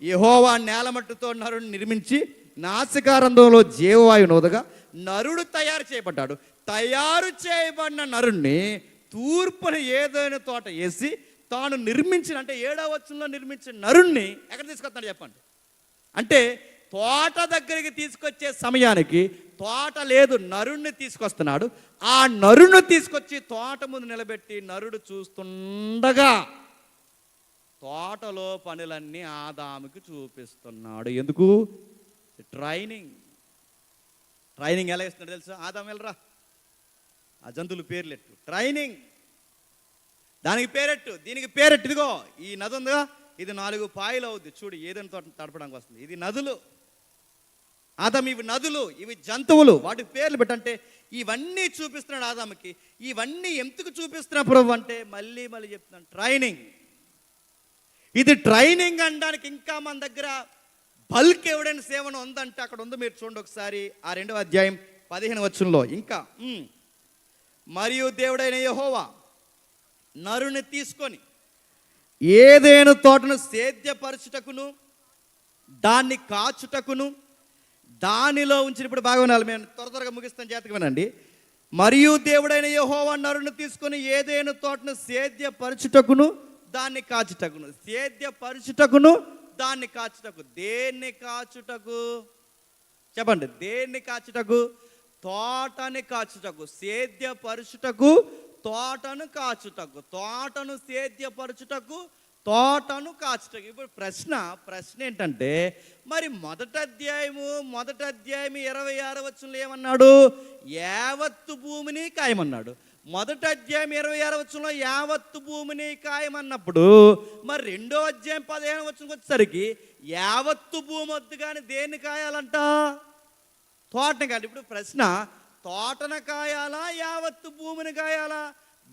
యెహోవా నేలమట్టుతో నరుని నిర్మించి నాసికారంధ్రంలో జీవవాయువును వదగా నరుడు తయారు చేయబడ్డాడు. తయారు చేయబడిన నరుణ్ణి తూర్పున ఏదైనా తోట వేసి తాను నిర్మించిన, అంటే 7వ వచనంలో నిర్మించిన నరుణ్ణి ఎక్కడ తీసుకొస్తాడు చెప్పండి? అంటే తోట దగ్గరికి తీసుకొచ్చే సమయానికి తోట లేదు, నరుణ్ణి తీసుకొస్తున్నాడు. ఆ నరుణ్ణి తీసుకొచ్చి తోట ముందు నిలబెట్టి నరుడు చూస్తుండగా తోటలో పనులన్నీ ఆదాముకి చూపిస్తున్నాడు. ఎందుకు? ట్రైనింగ్. ట్రైనింగ్ ఎలా ఇస్తున్నాడు తెలుసా? ఆదాము వెళ్ళరా, ఆ జంతువులు పేర్లెట్టు. ట్రైనింగ్. దానికి పేరెట్టు, దీనికి పేరెట్టు. ఇదిగో ఈ నది ఉందిగా, ఇది 4 పాయలు అవుద్ది చూడు, ఏదైనా తోట తడపడానికి వస్తుంది. ఇది నదులు. ఆదాము ఇవి నదులు, ఇవి జంతువులు, వాటికి పేర్లు పెట్టంటే ఇవన్నీ చూపిస్తున్నాడు ఆదాముకి. ఇవన్నీ ఎందుకు చూపిస్తున్నా ప్రభు అంటే మళ్ళీ చెప్తున్నాను, ట్రైనింగ్. ఇది ట్రైనింగ్ అనడానికి ఇంకా మన దగ్గర బల్క్ ఎవిడెన్స్ ఏమైనా ఉందంటే అక్కడ ఉంది, మీరు చూడండి ఒకసారి ఆ 2వ అధ్యాయం 15వ వచనంలో. ఇంకా మరియు దేవుడైన యెహోవా నరుని తీసుకొని ఏదైనా తోటను సేద్యపరచుటకును దాన్ని కాచుటకును దానిలో ఉంచినప్పుడు బాగా వినాలి, మేము త్వరగా ముగిస్తాను, జాగ్రత్తగా వినండి. మరియు దేవుడైన యెహోవా నరుని తీసుకొని ఏదైనా తోటను సేద్యపరచుటకును దాన్ని కాచుటకును. సేద్యపరచుటకును దాన్ని కాచుటకు. దేన్ని కాచుటకు చెప్పండి, దేన్ని కాచుటకు? తోటని కాచుటకు. సేద్యపరచుటకు తోటను కాచుటకు. తోటను సేద్యపరచుటకు తోటను కాచుటకు. ఇప్పుడు ప్రశ్న ఏంటంటే మరి మొదటి అధ్యాయం 26వ వచనంలో ఏమన్నాడు? యావత్తు భూమిని కాయమన్నాడు. మొదటి అధ్యాయం 26వ వచనంలో యావత్తు భూమిని కాయమన్నప్పుడు మరి 2వ అధ్యాయం 15వ వచనంకి వచ్చేసరికి యావత్తు భూమి వద్దు కానీ దేన్ని కాయాలంట? తోటని కాదు. ఇప్పుడు ప్రశ్న, తోటను కాయాలా యావత్తు భూమిని కాయాలా?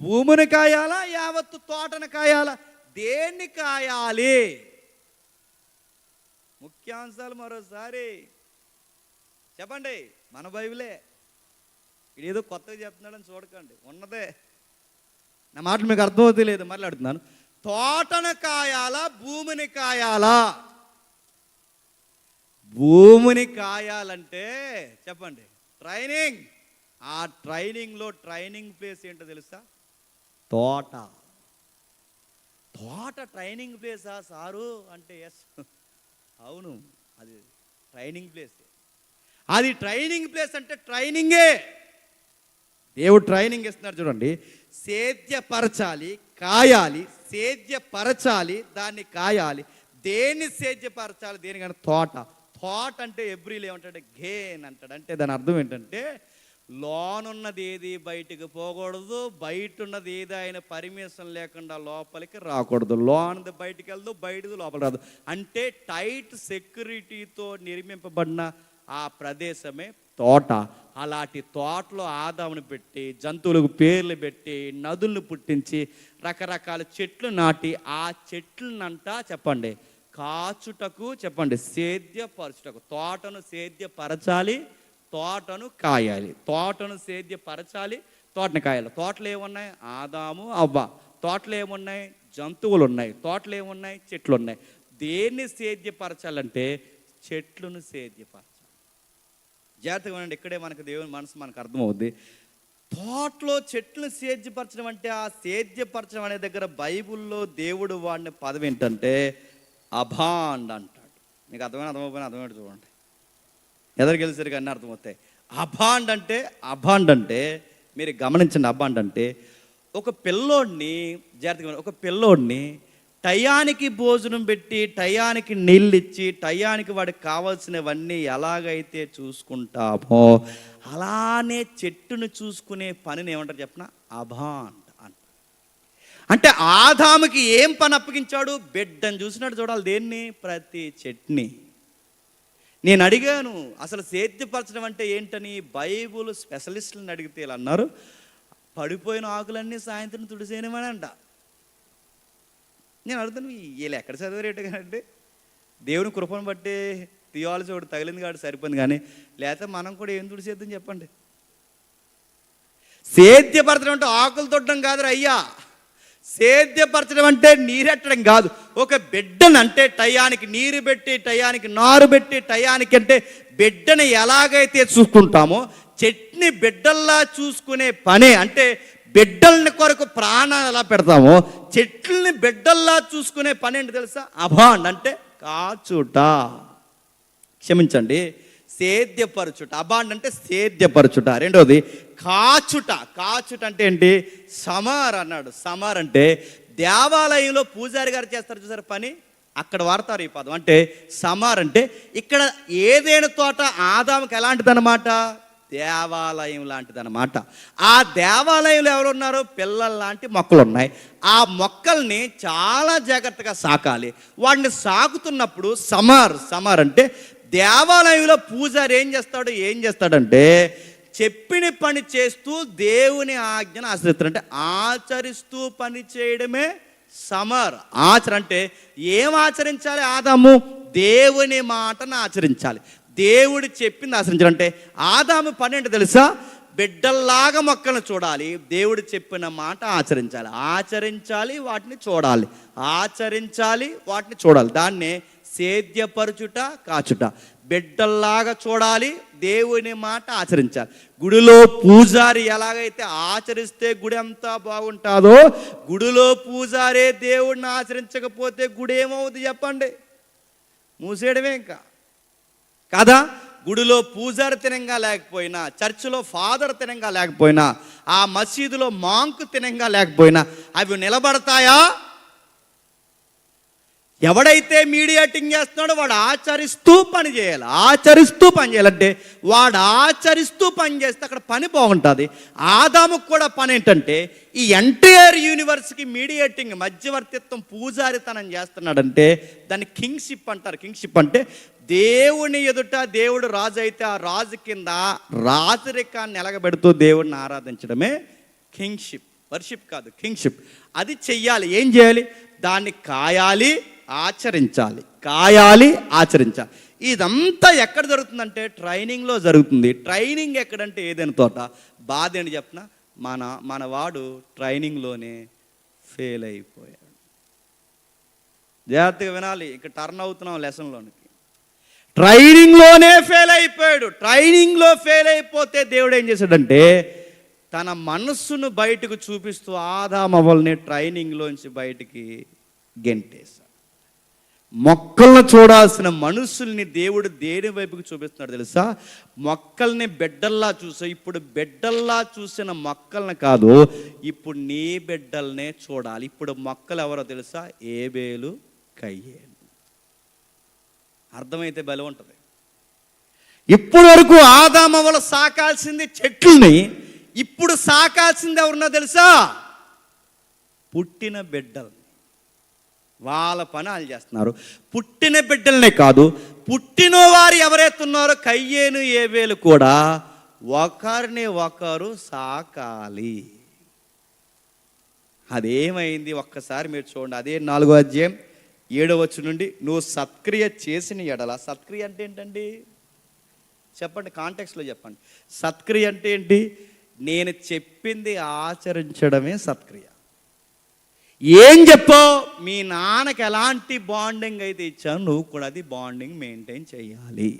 భూమిని కాయాలా యావత్తు తోటను కాయాలా? దేన్ని కాయాలి? ముఖ్యాంశాలు మరోసారి చెప్పండి. మన బైబిలే, ఇదేదో కొత్తగా చెప్తున్నాడని చూడకండి, ఉన్నదే. నా మాటలు మీకు అర్థమవుతుంది లేదు, మళ్ళీ అడుగుతున్నాను. తోటను కాయాలా భూమిని కాయాలా? భూమిని కాయాలంటే చెప్పండి ట్రైనింగ్. ఆ ట్రైనింగ్లో ట్రైనింగ్ ప్లేస్ ఏంటో తెలుసా? తోట. తోట ట్రైనింగ్ ప్లేసా సారు అంటే ఎస్, అవును, అది ట్రైనింగ్ ప్లేస్. అది ట్రైనింగ్ ప్లేస్ అంటే ట్రైనింగే. దేవుడు ట్రైనింగ్ ఇస్తున్నారు చూడండి. సేద్యపరచాలి, కాయాలి, సేద్యపరచాలి, దాన్ని కాయాలి. దేన్ని సేద్యపరచాలి? దేనికన్నా తోట. తోట అంటే ఎబ్రిల్ ఏమంటాడు? గేన్ అంటాడు. అంటే దాని అర్థం ఏంటంటే లోనున్నది ఏది బయటికి పోకూడదు, బయట ఉన్నది ఏది ఆయన పర్మిషన్ లేకుండా లోపలికి రాకూడదు. లోనది బయటికి వెళ్దు, బయటది లోపల రాదు. అంటే టైట్ సెక్యూరిటీతో నిర్మింపబడిన ఆ ప్రదేశమే తోట. అలాంటి తోటలో ఆదామును పెట్టి, జంతువులకు పేర్లు పెట్టి, నదులను పుట్టించి, రకరకాల చెట్లు నాటి, ఆ చెట్లనంట చెప్పండి కాచుటకు, చెప్పండి సేద్యపరచుటకు. తోటను సేద్యపరచాలి, తోటను కాయాలి. తోటను సేద్యపరచాలి, తోటను కాయాలి. తోటలు ఏమున్నాయి? ఆదాము అవ్వ. తోటలు ఏమున్నాయి? జంతువులు ఉన్నాయి. తోటలు ఏమున్నాయి? చెట్లు ఉన్నాయి. దేన్ని సేద్యపరచాలంటే చెట్లను సేద్యపరచాలి. జాగ్రత్తగా ఉండండి, ఇక్కడే మనకు దేవుని మనసు మనకు అర్థమవుద్ది. తోటలో చెట్లను సేద్యపరచడం అంటే, ఆ సేద్యపరచడం అనే దగ్గర బైబిల్లో దేవుడు వాడిన పదం ఏంటంటే అభాండ్ అంటాడు. మీకు అర్థమైపోయినా అర్థమైనట్టు చూడండి, ఎదరికి వెళ్ళేసరికి అన్నీ అర్థమవుతాయి. అభాండ్ అంటే మీరు గమనించండి. అభాండ్ అంటే ఒక పిల్లోడిని టయానికి భోజనం పెట్టి, టయానికి నీళ్ళు ఇచ్చి, టయానికి వాడికి కావాల్సినవన్నీ ఎలాగైతే చూసుకుంటామో అలానే చెట్టును చూసుకునే పనిని ఏమంటారు చెప్పిన? అభాండ్ అంట. అంటే ఆదాముకి ఏం పని అప్పగించాడు? బిడ్డను చూసినట్టు చూడాలి. దేన్ని? ప్రతి చెట్టుని. నేను అడిగాను అసలు సేద్యపరచడం అంటే ఏంటని. బైబుల్ స్పెషలిస్టులను అడిగితే ఇలా అన్నారు, పడిపోయిన ఆకులన్నీ సాయంత్రం తుడిసేయమని అంట. నేను అడుగుతాను, వీళ్ళు ఎక్కడ చదివారేట అంటే దేవుని కృపను బట్టి థియాలజీ ఒకటి తగిలింది కాబట్టి సరిపోయింది, కానీ లేకపోతే మనం కూడా ఏం తుడిచేద్దాం చెప్పండి. సేద్యపరచడం అంటే ఆకులు తొట్టడం కాదు అయ్యా. సేద్యపరచడం అంటే నీరెట్టడం కాదు. ఒక బిడ్డను అంటే టయానికి నీరు పెట్టి, టయానికి నారు పెట్టి, టయానికి అంటే బిడ్డని ఎలాగైతే చూసుకుంటామో చెట్ని బిడ్డల్లా చూసుకునే పనే. అంటే బిడ్డల్ని కొరకు ప్రాణాలు ఎలా పెడతామో చెట్లని బిడ్డల్లా చూసుకునే పని ఏంటి తెలుసా? అభాండ్ అంటే కాచుట, క్షమించండి సేద్యపరచుట. అభాండ్ అంటే సేద్యపరచుట. రెండోది కాచుట. కాచుట అంటే ఏంటి? సమార్ అన్నాడు. సమార్ అంటే దేవాలయంలో పూజారి గారు చేస్తారు చూసారు పని, అక్కడ వాడతారు ఈ పదం. అంటే సమార్ అంటే ఇక్కడ ఏదైనా తోట ఆదాముకి ఎలాంటిదన్నమాట? దేవాలయం లాంటిదన్నమాట. ఆ దేవాలయంలో ఎవరున్నారు? పిల్లల లాంటి మొక్కలు ఉన్నాయి. ఆ మొక్కల్ని చాలా జాగ్రత్తగా సాకాలి. వాటిని సాకుతున్నప్పుడు సమార్ అంటే దేవాలయంలో పూజారి ఏం చేస్తాడంటే చెప్పిన పని చేస్తూ దేవుని ఆజ్ఞను ఆచరిస్తాడు. అంటే ఆచరిస్తూ పని చేయడమే సమర్. అంటే ఏం ఆచరించాలి? ఆదాము దేవుని మాటను ఆచరించాలి, దేవుడు చెప్పింది ఆచరించాలి. అంటే ఆదాము పని ఏంటో తెలుసా? బిడ్డల్లాగా మొక్కలను చూడాలి, దేవుడు చెప్పిన మాట ఆచరించాలి, వాటిని చూడాలి, వాటిని చూడాలి. దాన్నే సేద్యపరచుట కాచుట. బిడ్డల్లాగా చూడాలి, దేవుని మాట ఆచరించాలి. గుడిలో పూజారి ఎలాగైతే ఆచరిస్తే గుడి అంతా బాగుంటుందో, గుడిలో పూజారే దేవుడిని ఆచరించకపోతే గుడి ఏమవుతుంది చెప్పండి? మూసేయడమే ఇంకా కదా. గుడిలో పూజారి తినంగా లేకపోయినా, చర్చిలో ఫాదర్ తినంగా లేకపోయినా, ఆ మసీదులో మాంకు తినంగా లేకపోయినా అవి నిలబడతాయా? ఎవడైతే మీడియేటింగ్ చేస్తున్నాడో వాడు ఆచరిస్తూ పని చేయాలంటే వాడు ఆచరిస్తూ పని చేస్తే అక్కడ పని బాగుంటుంది. ఆదాముకు కూడా పని ఏంటంటే ఈ ఎంటైర్ యూనివర్స్కి మీడియేటింగ్, మధ్యవర్తిత్వం, పూజారితనం చేస్తున్నాడంటే దాన్ని కింగ్షిప్ అంటారు. కింగ్షిప్ అంటే దేవుని ఎదుట దేవుడు రాజు అయితే ఆ రాజు కింద రాజరికాన్ని ఎలగబెడుతూ దేవుడిని ఆరాధించడమే కింగ్షిప్. వర్షిప్ కాదు, కింగ్షిప్. అది చెయ్యాలి. ఏం చేయాలి? దాన్ని కాయాలి, ఆచరించాలి. ఇదంతా ఎక్కడ జరుగుతుందంటే ట్రైనింగ్లో జరుగుతుంది. ట్రైనింగ్ ఎక్కడంటే ఏదైనా తోట. బాధ ఏంటి చెప్పిన, మన వాడు ట్రైనింగ్లోనే ఫెయిల్ అయిపోయాడు. జాగ్రత్తగా వినాలి, ఇక టర్న్ అవుతున్నాం లెసన్లోనికి. ట్రైనింగ్లోనే ఫెయిల్ అయిపోయాడు. ట్రైనింగ్లో ఫెయిల్ అయిపోతే దేవుడు ఏం చేశాడంటే తన మనస్సును బయటకు చూపిస్తూ ఆదామవ్వల్ని ట్రైనింగ్లోంచి బయటికి గెంటేశాడు. మొక్కలను చూడాల్సిన మనుషుల్ని దేవుడు దేని వైపుకి చూపిస్తున్నాడు తెలుసా? మొక్కల్ని బిడ్డల్లా చూసా. ఇప్పుడు బిడ్డల్లా చూసిన మొక్కల్ని కాదు, ఇప్పుడు నీ బిడ్డల్నే చూడాలి. ఇప్పుడు మొక్కలు ఎవరో తెలుసా? ఏబేలు, కయ్యేను. అర్థమైతే బలం ఉంటుంది. ఇప్పటి వరకు ఆదామవ్వలు సాకాల్సింది చెట్లని, ఇప్పుడు సాకాల్సింది ఎవరున్నా తెలుసా? పుట్టిన బిడ్డలు. వాళ్ళ పని వాళ్ళు చేస్తున్నారు. పుట్టిన బిడ్డలనే కాదు, పుట్టిన వారు ఎవరైతే ఉన్నారో కయ్యేను, ఏబేలు కూడా ఒకరిని ఒకరు సాకాలి. అదేమైంది ఒక్కసారి మీరు చూడండి. అదే 4వ అధ్యాయం 7వ వచనం నుండి, నువ్వు సత్క్రియ చేసిన ఎడల. సత్క్రియ అంటే ఏంటండి చెప్పండి? కాంటెక్స్ట్లో చెప్పండి. సత్క్రియ అంటే ఏంటి? నేను చెప్పింది ఆచరించడమే సత్క్రియ. ఏం చెప్పావు? మీ నాన్నకి ఎలాంటి బాండింగ్ అయితే ఇచ్చాను, నువ్వు కూడా అది బాండింగ్ మెయింటైన్ చేయాలి.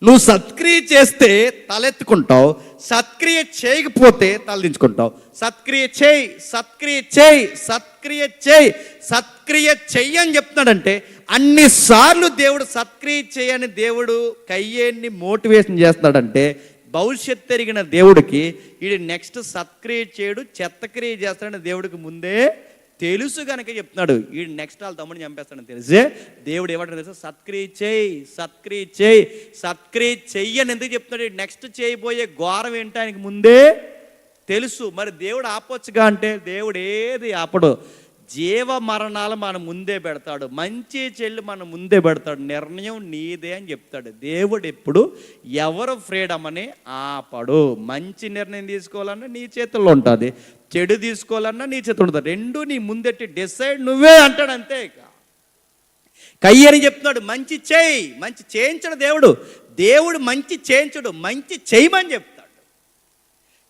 నువ్వు సత్క్రియ చేస్తే తలెత్తుకుంటావు, సత్క్రియ చేయకపోతే తలదించుకుంటావు. సత్క్రియ చెయ్యి అని చెప్తున్నాడంటే అన్నిసార్లు దేవుడు సత్క్రియ చేయని దేవుడు కయ్యేన్ని మోటివేషన్ చేస్తున్నాడంటే భవిష్యత్తు ఎరిగిన దేవుడికి వీడు నెక్స్ట్ సత్క్రియ చేయడు, చెత్తక్రియ చేస్తాడని దేవుడికి ముందే తెలుసు కనుక చెప్తున్నాడు. వీడు నెక్స్ట్ వాళ్ళ తమ్ముడిని చంపేస్తాడని తెలిసే దేవుడు ఏమంటాడు తెలుసా? సత్క్రియ చెయ్యని ఎందుకు చెప్తున్నాడు? నెక్స్ట్ చేయబోయే ఘోరం ఏంటో ఆయనకి ముందే తెలుసు. మరి దేవుడు ఆపొచ్చుగా అంటే దేవుడు ఏది ఆపడు. జీవ మరణాలు మన ముందే పెడతాడు, మంచి చెల్లి మన ముందే పెడతాడు. నిర్ణయం నీదే అని చెప్తాడు. దేవుడు ఎప్పుడు ఎవరు ఫ్రీడమ్ అని ఆపడు. మంచి నిర్ణయం తీసుకోవాలన్నా నీ చేతుల్లో ఉంటుంది, చెడు తీసుకోవాలన్నా నీ చేతుల్లో ఉంటుంది. రెండు నీ ముందెట్టి డిసైడ్ నువ్వే అంటాడు. అంతే. ఇక కయ్యని చెప్తున్నాడు మంచి చేయి. మంచి చేయించడు దేవుడు మంచి చేయించడు, మంచి చేయమని చెప్తాడు.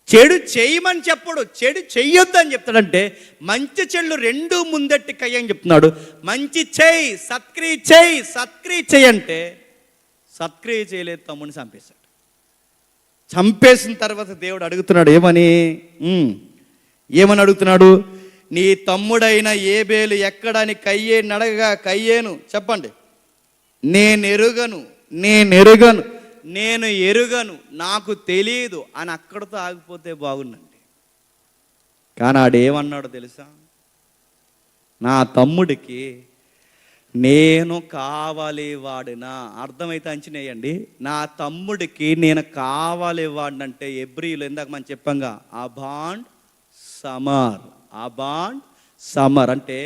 చెడు చేయమని చెప్పడు, చెడు చెయ్యొద్దు అని చెప్తాడంటే మంచి చెడు రెండు ముందెట్టి కయ్యని చెప్తున్నాడు. మంచి చేయి, సత్క్రియ చేయి అంటే సత్క్రియ చేయలేదు, తమ్ముని చంపేశాడు. చంపేసిన తర్వాత దేవుడు అడుగుతున్నాడు ఏమని అడుగుతున్నాడు? నీ తమ్ముడైన ఏబేలు ఎక్కడని కయ్యేను అడగగా కయ్యేను చెప్పండి, నేను ఎరుగను నాకు తెలియదు అని అక్కడితో ఆగిపోతే బాగుందండి. కానీ ఆడేమన్నాడో తెలుసా? నా తమ్ముడికి నేను కావాలి వాడినా. అర్థమైతే అంచనేయండి. నా తమ్ముడికి నేను కావాలి వాడినంటే ఎబ్రీలో ఇందాక మనం చెప్పంగా అబాండ్ సమర్ అంటే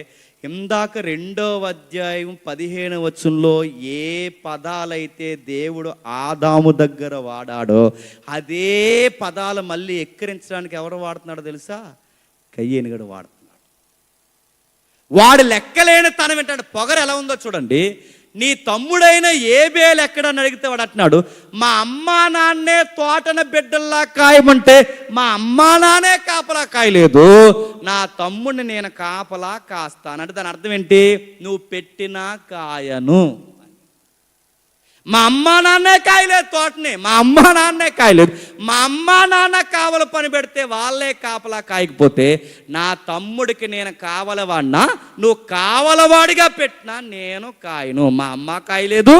ఇందాక 2వ అధ్యాయం 15వ వచనంలో ఏ పదాలైతే దేవుడు ఆదాము దగ్గర వాడాడో అదే పదాలు మళ్ళీ ఎక్కిరించడానికి ఎవరు వాడుతున్నాడో తెలుసా? కయ్యేను గడు వాడుతున్నాడు. వాడు లెక్కలేని తనం ఏంటంటే పొగరు ఎలా ఉందో చూడండి. నీ తమ్ముడైన ఏబేలు ఎక్కడని అడిగితే వాడు అంటున్నాడు, మా అమ్మా నాన్నే తోటన బిడ్డల్లా కాయమంటే మా అమ్మా నాన్నే కాపలా కాయలేదు, నా తమ్ముడిని నేను కాపలా కాస్తానంటే దాని అర్థం ఏంటి? నువ్వు పెట్టినా కాయను. మా అమ్మా నాన్నే కాయలేదు తోటని, మా అమ్మా నాన్నే కాయలేదు. మా అమ్మా నాన్న కావల పని పెడితే వాళ్ళే కాపలా కాయకపోతే నా తమ్ముడికి నేను కావలవాడినా, నువ్వు కావలవాడిగా పెట్టినా నేను కాయను. మా అమ్మ కాయలేదు,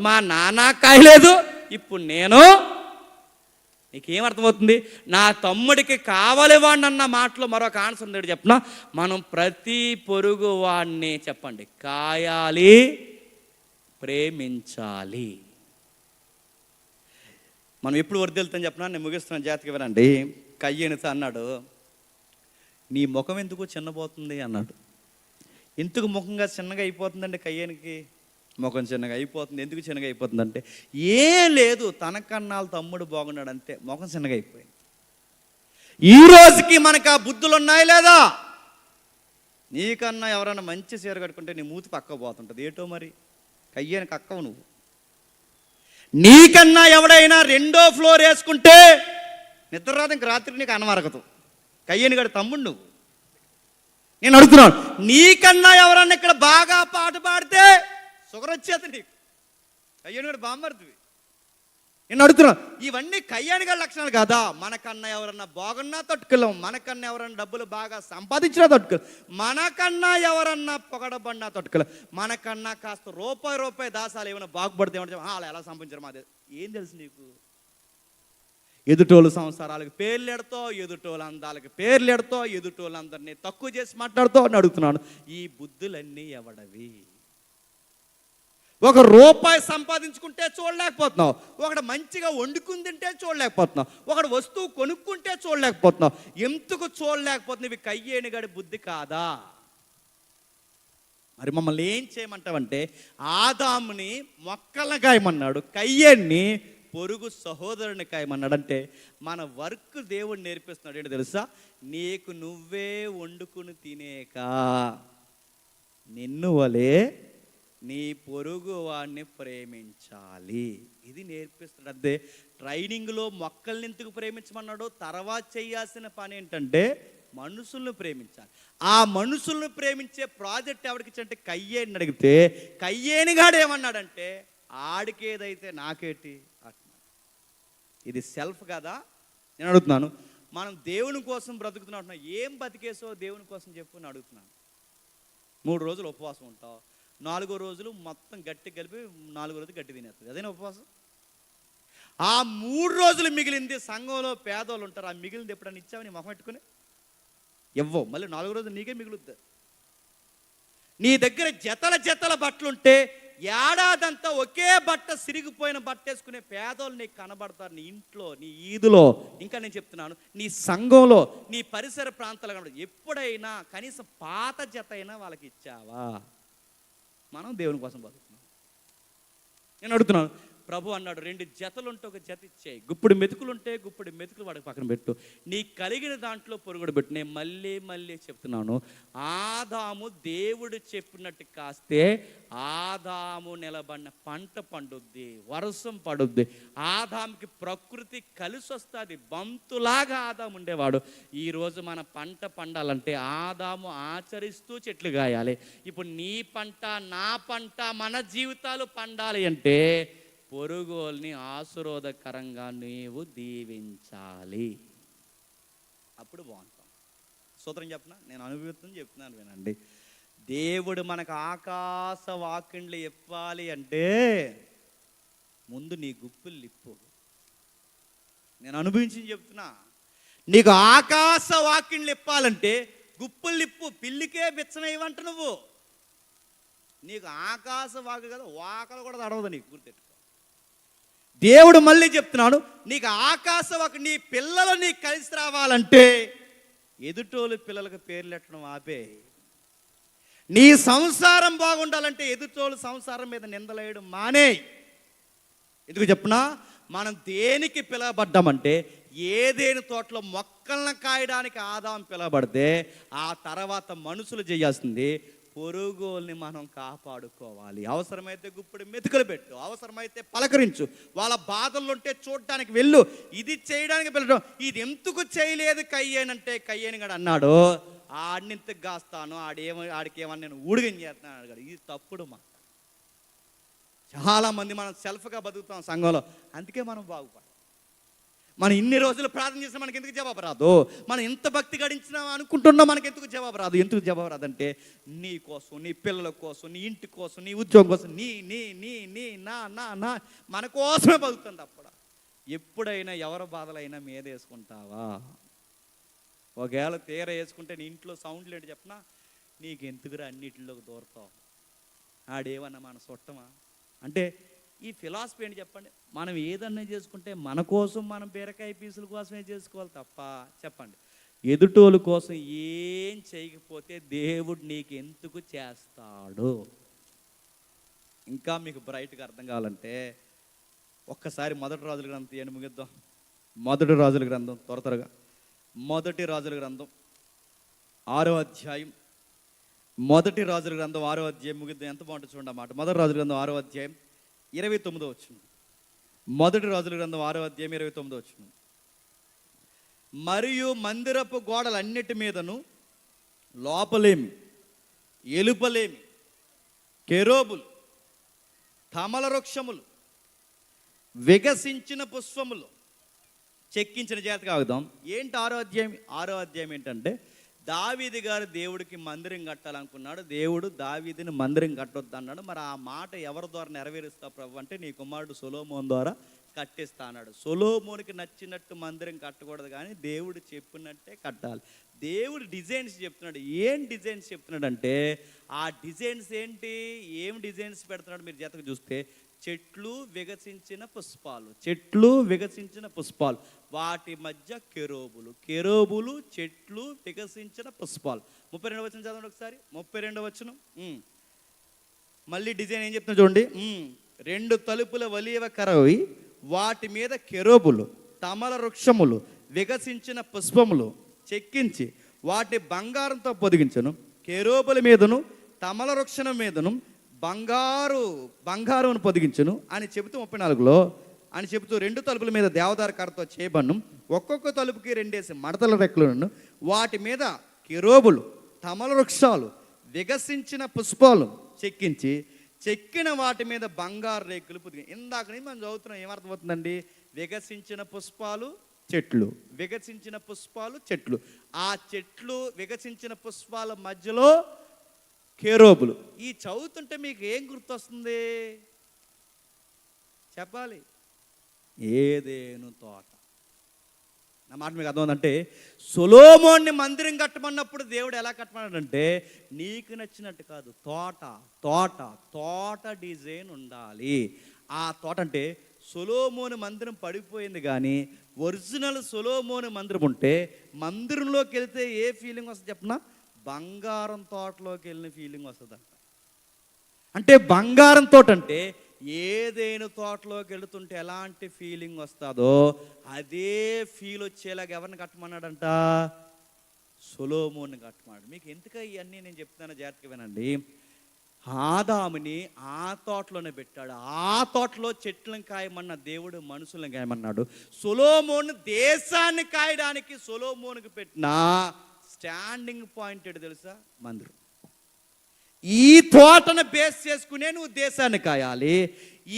మా నాన్న కాయలేదు, ఇప్పుడు నేను. నీకేమర్థమవుతుంది? నా తమ్ముడికి కావలవాడిని అన్న మాటలో మరొక ఆన్సర్ ఉంది చెప్పనా? మనం ప్రతి పొరుగు వాడిని చెప్పండి కాయాలి, ప్రేమించాలి. మనం ఎప్పుడు వర్దిల్తాం చెప్పనా? నేను ముగిస్తున్నాను, జాతికి వినండి. కయ్యేనుతో అన్నాడు, నీ ముఖం ఎందుకు చిన్నపోతుంది అన్నాడు. ఎందుకు ముఖంగా చిన్నగా అయిపోతుందండి? కయ్యేనికి ముఖం చిన్నగా అయిపోతుంది. ఎందుకు చిన్నగా అయిపోతుందంటే ఏం లేదు, తనకన్నా తమ్ముడు బాగున్నాడు అంతే, ముఖం చిన్నగా అయిపోయింది. ఈ రోజుకి మనకు ఆ బుద్ధులు ఉన్నాయి లేదా? నీకన్నా ఎవరైనా మంచి చీర కట్టుకుంటే నీ మూతి పక్క పోతుంటుంది. ఏటో మరి కయ్యేనికి అక్కవు నువ్వు. నీకన్నా ఎవడైనా 2వ ఫ్లోర్ వేసుకుంటే నిద్ర రాదు, ఇంక రాత్రి నీకు అనవరగదు. కయ్యేని గడి తమ్ముడు నువ్వు. నేను అడుగుతున్నాను, నీకన్నా ఎవరన్నా ఇక్కడ బాగా పాట పాడితే షుగర్ వచ్చేది నీకు. కయ్యేని గడి బామ్మర్దివి. నేను అడుగుతున్నాను, ఇవన్నీ కయ్యాని గడి లక్షణాలు కదా? మనకన్నా ఎవరన్నా బాగున్నా తట్టుకెళ్ళం, మనకన్నా ఎవరన్నా డబ్బులు బాగా సంపాదించినా తట్టుకెళ్ళం, మనకన్నా ఎవరన్నా పొగడబడినా తట్టుకెళ్ళం, మనకన్నా కాస్త రూపాయి దాసాలు ఏమైనా బాగుపడితే ఏమంటే అలా ఎలా సంపాదించారు మాది ఏం తెలుసు నీకు? ఎదుటోళ్ళు సంసారాలకు పేర్లు ఎడతావు, ఎదుటోళ్ళు అందాలకు పేర్లు ఎడతావు, ఎదుటోళ్ళు అందరినీ తక్కువ చేసి మాట్లాడుతావు అని అడుగుతున్నాను. ఈ బుద్ధులన్నీ ఎవడవి? ఒక రూపాయి సంపాదించుకుంటే చూడలేకపోతున్నావు, ఒకడు మంచిగా వండుకుని తింటే చూడలేకపోతున్నావు, ఒకడు వస్తువు కొనుక్కుంటే చూడలేకపోతున్నావు. ఎందుకు చూడలేకపోతున్నావు? ఇవి కయ్యేని గడి బుద్ధి కాదా? మరి మమ్మల్ని ఏం చేయమంటావంటే ఆదాముని మొక్కలను కాయమన్నాడు, కయ్యేన్ని పొరుగు సహోదరుని కాయమన్నాడు. అంటే మన వర్క్ దేవుడు నేర్పిస్తున్నాడు. ఏంటో తెలుసా? నీకు నువ్వే వండుకుని తినేక నిన్ను వలే నీ పొరుగు వాడిని ప్రేమించాలి. ఇది నేర్పిస్తున్నాడు. అదే ట్రైనింగ్లో మొక్కల్ని ఎందుకు ప్రేమించమన్నాడో తర్వాత చేయాల్సిన పని ఏంటంటే మనుషులను ప్రేమించాలి. ఆ మనుషులను ప్రేమించే ప్రాజెక్ట్ ఎవరికిచ్చంటే కయ్యేని అడిగితే కయ్యేనిగాడు ఏమన్నాడంటే ఆడికి ఏదైతే నాకేటి అంటున్నాడు. ఇది సెల్ఫ్ కదా? నేను అడుగుతున్నాను, మనం దేవుని కోసం బ్రతుకుతున్నాం, ఏం బతికేసో దేవుని కోసం చెప్పు అని అడుగుతున్నాను. 3 రోజులు ఉపవాసం ఉంటావు, 4వ రోజులు మొత్తం గట్టి కలిపి 4వ రోజు గట్టి తినేస్తుంది, అదేనా ఉపవాసం? ఆ 3 రోజులు మిగిలింది సంఘంలో పేదోళ్ళు ఉంటారు, ఆ మిగిలింది ఎప్పుడన్నా ఇచ్చావు నీ మొహం పెట్టుకుని? ఇవ్వవు. మళ్ళీ 4వ రోజు నీకే మిగులుద్ది. నీ దగ్గర జతల బట్టలుంటే ఏడాదంతా ఒకే బట్ట సిరిగిపోయిన బట్ట వేసుకునే పేదోళ్ళు నీకు కనబడతారు. నీ ఇంట్లో, నీ ఈదులో, ఇంకా నేను చెప్తున్నాను నీ సంఘంలో, నీ పరిసర ప్రాంతాలు కనబడతారు. ఎప్పుడైనా కనీసం పాత జత అయినా వాళ్ళకి ఇచ్చావా? మనం దేవుని కోసం బతుకుతున్నాం. నేను అడుగుతున్నాను, ప్రభు అన్నాడు 2 జతలుంటే ఒక జత ఇచ్చేయి, గుప్పుడు మెతుకులుంటే గుప్పుడు మెతుకులు వాడికి పక్కన పెట్టు, నీ కలిగిన దాంట్లో పొరుగుడు పెట్టు. నేను మళ్ళీ చెప్తున్నాను, ఆదాము దేవుడు చెప్పినట్టు కాస్తే ఆదాము నిలబడిన పంట పండుద్ది, వర్షం పడుద్ది, ఆదాముకి ప్రకృతి కలిసి వస్తుంది. బంతులాగా ఆదాము ఉండేవాడు. ఈరోజు మన పంట పండాలంటే ఆదాము ఆచరిస్తూ చెట్లు గాయాలి. ఇప్పుడు నీ పంట, నా పంట, మన జీవితాలు పండాలి అంటే పొరుగుల్ని ఆశీర్వాదకరంగా నీవు దీవించాలి. అప్పుడు బాగుంటాం. సూత్రం చెప్పనా? నేను అనుభూతం చెప్తున్నాను వినండి. దేవుడు మనకు ఆకాశ వాకిండ్లు ఇవ్వాలి అంటే ముందు నీ గుప్పులు ఇప్పు. నేను అనుభవించి చెప్తున్నా. నీకు ఆకాశ వాకిండ్లు ఇప్పాలంటే గుప్పులు ఇప్పు. పిల్లికే బిచ్చనయ్యవంట నువ్వు. నీకు ఆకాశ వాకు కదా, వాకలు కూడా తడవదు నీకు, గుర్తెట్టుకో. దేవుడు మళ్ళీ చెప్తున్నాడు, నీకు ఆకాశం ఒక నీ పిల్లలు నీకు కలిసి రావాలంటే ఎదుటోళ్ళు పిల్లలకు పేర్లు పెట్టడం ఆపే. నీ సంసారం బాగుండాలంటే ఎదుటోళ్ళు సంసారం మీద నిందలేయడం మానే. ఎందుకు చెప్పునా, మనం దేనికి పిలవబడ్డామంటే ఏదేని తోటలో మొక్కలను కాయడానికి ఆదాం పిలవబడితే ఆ తర్వాత మనుషులు చేయాల్సింది పొరుగుల్ని మనం కాపాడుకోవాలి. అవసరమైతే గుప్పుడు మెతుకులు పెట్టు, అవసరమైతే పలకరించు, వాళ్ళ బాధల్లో ఉంటే చూడడానికి వెళ్ళు, ఇది చేయడానికి వెళ్ళడం. ఇది ఎందుకు చేయలేదు కయ్యేనంటే కయ్యేని గడు అన్నాడు, ఆడినింతకు కాస్తాను, ఆడికి ఏమన్నా నేను ఊడిగని చేస్తున్నాను అడిగాడు. ఇది తప్పుడు మాట. చాలామంది మనం సెల్ఫ్గా బతుకుతాం సంఘంలో, అందుకే మనం బాగుపడాలి. మనం ఇన్ని రోజులు ప్రార్థన చేసినా మనకి ఎందుకు జవాబు రాదు? మనం ఎంత భక్తి గడించినా అనుకుంటున్నా మనకి ఎందుకు జవాబు రాదు? ఎందుకు జవాబు రాదంటే నీ కోసం, నీ పిల్లల కోసం, నీ ఇంటి కోసం, నీ ఉద్యోగం కోసం, నీ నీ నీ నీ నా నా నా మన కోసమే బతుకుతుంది. అప్పుడు ఎప్పుడైనా ఎవరి బాధలైనా మీద వేసుకుంటావా? ఒకవేళ తీర వేసుకుంటే నీ ఇంట్లో సౌండ్లు ఏంటి చెప్పనా, నీకు ఎందుకురా అన్నిటిలోకి దూరతావు, ఆడేమన్నా మన చుట్టమా అంటే ఈ ఫిలాసఫీ ఏంటి చెప్పండి? మనం ఏదన్నా చేసుకుంటే మన కోసం, మనం బీరకాయ పీసుల కోసమే చేసుకోవాలి తప్ప, చెప్పండి, ఎదుటోళ్ళ కోసం ఏం చేయకపోతే దేవుడు నీకు ఎందుకు చేస్తాడు? ఇంకా మీకు బ్రైట్గా అర్థం కావాలంటే ఒక్కసారి మొదటి రాజుల గ్రంథం తీయండి, ముగిద్దాం. మొదటి రాజుల గ్రంథం త్వరగా, మొదటి రాజుల గ్రంథం 6వ అధ్యాయం, మొదటి రాజుల గ్రంథం 6వ అధ్యాయం ముగిద్దాం. ఎంత బాగుంటుంది చూడండి అన్నమాట. మొదటి రాజుల గ్రంథం 6వ అధ్యాయం 29వ వచనం. మొదటి రాజుల గ్రంథం 6వ అధ్యాయం 29వ వచనం. మరియు మందిరపు గోడలన్నిటి మీదను లోపలేమి, ఎలుపలేమి, కెరూబులు, తమల వృక్షములు, వికసించిన పుష్పములు చెక్కించిన జాతిగా ఆగుదాం. ఏంటి 6వ అధ్యాయం? 6వ అధ్యాయం ఏంటంటే దావీదు గారు దేవుడికి మందిరం కట్టాలనుకున్నాడు. దేవుడు దావీదుని మందిరం కట్టొద్దు అన్నాడు. మరి ఆ మాట ఎవరి ద్వారా నెరవేరుస్తావు ప్రభు అంటే నీ కుమారుడు సొలొమోను ద్వారా కట్టిస్తా అన్నాడు. సొలొమోనుకి నచ్చినట్టు మందిరం కట్టకూడదు, కానీ దేవుడు చెప్పినట్టే కట్టాలి. దేవుడు డిజైన్స్ చెప్తున్నాడు. ఏం డిజైన్స్ చెప్తున్నాడు అంటే ఆ డిజైన్స్ ఏంటి, ఏం డిజైన్స్ పెడుతున్నాడు మీరు జతకు చూస్తే, చెట్లు వికసించిన పుష్పాలు, చెట్లు వికసించిన పుష్పాలు, వాటి మధ్య కెరూబులు, కెరూబులు, చెట్లు వికసించిన పుష్పాలు. 32వ వచనం చదవండి ఒకసారి. 32వ వచనం. మళ్ళీ డిజైన్ ఏం చెప్తున్నా చూడండి. 2 తలుపుల ఒలీవ కరవి, వాటి మీద కెరూబులు, తమల వృక్షములు, వికసించిన పుష్పములు చెక్కించి వాటి బంగారంతో పొదిగించను. కెరూబుల మీదను తమల వృక్షం మీదను బంగారును పొదిగించును అని చెబుతూ 34లో అని చెబుతూ 2 తలుపుల మీద దేవదారు కర్రతో చేయబడును. ఒక్కొక్క తలుపుకి 2 మడతల రెక్కలను, వాటి మీద కెరూబులు, తమల వృక్షాలు, వికసించిన పుష్పాలు చెక్కించి చెక్కిన వాటి మీద బంగారు రేకులు పొదిగి. ఇందాక నుంచి మనం చదువుతున్నాం, ఏమర్థమవుతుందండి? వికసించిన పుష్పాలు చెట్లు, వికసించిన పుష్పాలు చెట్లు, ఆ చెట్లు వికసించిన పుష్పాల మధ్యలో కెరూబులు. ఈ చదువుతుంటే మీకు ఏం గుర్తొస్తుంది చెప్పాలి? ఏదేను తోట. నా మాట మీకు అర్థమైందంటే సొలొమోన్ని మందిరం కట్టమన్నప్పుడు దేవుడు ఎలా కట్టమన్నాడంటే నీకు నచ్చినట్టు కాదు, తోట తోట తోట డిజైన్ ఉండాలి. ఆ తోట అంటే సొలొమోను మందిరం పడిపోయింది, కానీ ఒరిజినల్ సొలొమోను మందిరం ఉంటే మందిరంలోకి వెళ్తే ఏ ఫీలింగ్ వస్తుంది చెప్పనా? బంగారం తోటలోకి వెళ్ళిన ఫీలింగ్ వస్తుందంట. అంటే బంగారం తోట అంటే ఏదైనా తోటలోకి వెళుతుంటే ఎలాంటి ఫీలింగ్ వస్తుందో అదే ఫీల్ వచ్చేలాగా ఎవరిని కట్టమన్నాడంట? సొలొమోన్ని కట్టమన్నాడు. మీకు ఎందుకు ఇవన్నీ నేను చెప్తున్నాను, జాగ్రత్తగా వినండి. ఆదాముని ఆ తోటలోనే పెట్టాడు. ఆ తోటలో చెట్లను కాయమన్న దేవుడు మనుషులను కాయమన్నాడు. సొలొమోను దేశాన్ని కాయడానికి సొలొమోనుకి పెట్టిన స్టాండింగ్ పాయింట్ ఏంటి తెలుసా? మందిరం. ఈ తోటను బేస్ చేసుకునే నువ్వు దేశాన్ని కాయాలి.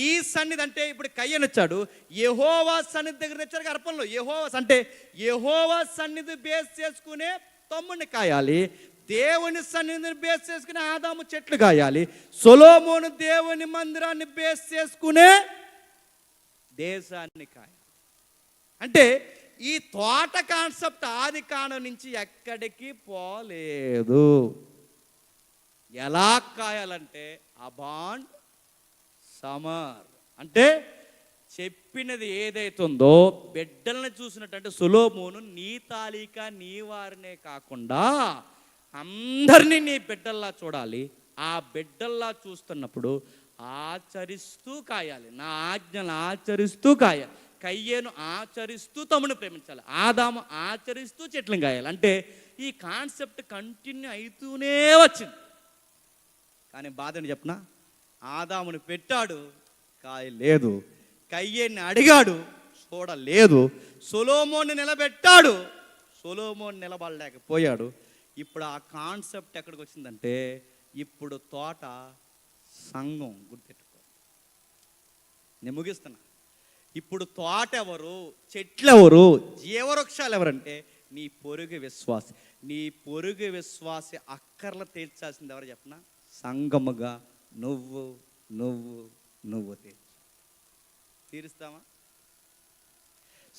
ఈ సన్నిధి అంటే ఇప్పుడు కయ్యను వచ్చాడు, యెహోవా సన్నిధి దగ్గర తెచ్చారు అర్పణలో. యెహోవా అంటే యెహోవా సన్నిధి బేస్ చేసుకునే తమ్ముడిని కాయాలి. దేవుని సన్నిధిని బేస్ చేసుకునే ఆదాము చెట్లు కాయాలి. సొలొమోను దేవుని మందిరాన్ని బేస్ చేసుకునే దేశాన్ని కాయాలి. అంటే ఈ తోట కాన్సెప్ట్ ఆది కాండం నుంచి ఎక్కడికి పోలేదు. ఎలా కాయాలంటే అబాండ్ సమర్ అంటే చెప్పినది ఏదైతుందో బిడ్డలను చూసినట్టు. సొలొమోను నీ తాలిక నీ వారినే కాకుండా అందరినీ నీ బిడ్డల్లా చూడాలి. ఆ బిడ్డల్లా చూస్తున్నప్పుడు ఆచరిస్తూ కాయాలి. నా ఆజ్ఞలు ఆచరిస్తూ కాయాలి. కయ్యేను ఆచరిస్తూ తమ్ముని ప్రేమించాలి. ఆదాము ఆచరిస్తూ చెట్లను కాయాలి. అంటే ఈ కాన్సెప్ట్ కంటిన్యూ అవుతూనే వచ్చింది. కానీ బాధ అని చెప్పనా, ఆదాముని పెట్టాడు, కాయలేదు. కయ్యేన్ని అడిగాడు, చూడలేదు. సొలొమోన్ని నిలబెట్టాడు, సొలొమోన్ నిలబడలేకపోయాడు. ఇప్పుడు ఆ కాన్సెప్ట్ ఎక్కడికి వచ్చిందంటే, ఇప్పుడు తోట సంఘం. గుర్తెట్టుకో, నేను ముగిస్తున్నా. ఇప్పుడు తోట ఎవరు, చెట్లు ఎవరు, జీవవృక్షాలు ఎవరంటే నీ పొరుగు విశ్వాసి. నీ పొరుగు విశ్వాసి అక్కర్లు తీర్చాల్సింది ఎవరు చెప్పనా, సంఘముగా నువ్వు నువ్వు నువ్వు తీరుస్తావా?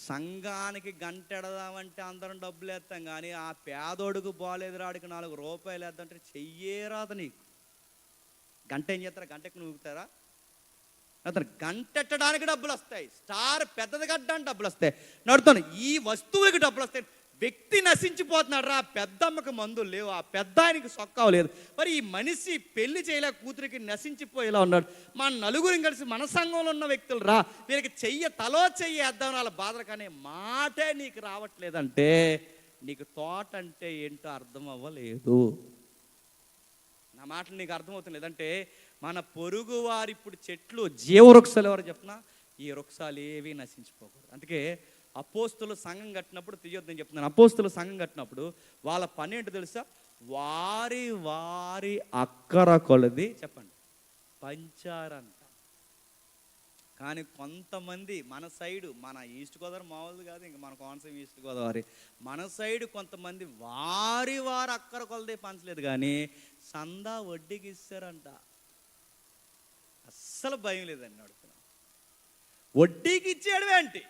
సంఘానికి గంటెడదామంటే అందరం డబ్బులు వేస్తాం, కానీ ఆ పేదోడుకు బాలేదు రాడికి 4 రూపాయలు వేద్దామంటే చెయ్యేరాదు. నీకు గంట ఏం చేస్తారా, గంటకు నూగుతారా? అతను గంటెట్టడానికి డబ్బులు వస్తాయి, స్టార్ పెద్దది కట్టడానికి డబ్బులు వస్తాయి, నడుతాను ఈ వస్తువుకి డబ్బులు వస్తాయి. వ్యక్తి నశించిపోతున్నాడు రా, పెద్దమ్మకి మందులు లేవు, ఆ పెద్ద ఆయనకి సొక్కవ లేదు. మరి ఈ మనిషి పెళ్లి చేయలేక కూతురికి నశించిపోయేలా ఉన్నాడు. మన నలుగురిని కలిసి మన సంఘంలో ఉన్న వ్యక్తులు రా, వీరికి తలో చెయ్యేద్దాం వాళ్ళ బాధలు, కానీ మాటే నీకు రావట్లేదంటే నీకు తోట అంటే ఏంటో అర్థం అవ్వలేదు. నా మాటలు నీకు అర్థమవుతుంది లేదంటే, మన పొరుగు వారి ఇప్పుడు చెట్లు జీవవృక్షాలు ఎవరు చెప్పినా, ఈ వృక్షాలు ఏవి నశించిపోకూడదు. అందుకే అపోస్తులు సంఘం కట్టినప్పుడు తీయొద్దని చెప్తున్నాను. అపోస్తులు సంఘం కట్టినప్పుడు వాళ్ళ పని ఏంటో తెలుసా, వారి వారి అక్కర కొలది చెప్పండి పంచారంట. కానీ కొంతమంది మన సైడు, మన ఈస్ట్ గోదావరి మామూలు కాదు, ఇంకా మన కోనసీమ ఈస్ట్ గోదావరి, మన సైడు కొంతమంది వారి వారి అక్కర కొలదే పంచలేదు, కానీ సందా వడ్డీకి ఇస్తారంట. అస్సలు భయం లేదండి. అడుగుతున్నాను, వడ్డీకి ఇచ్చేయడమే అంటే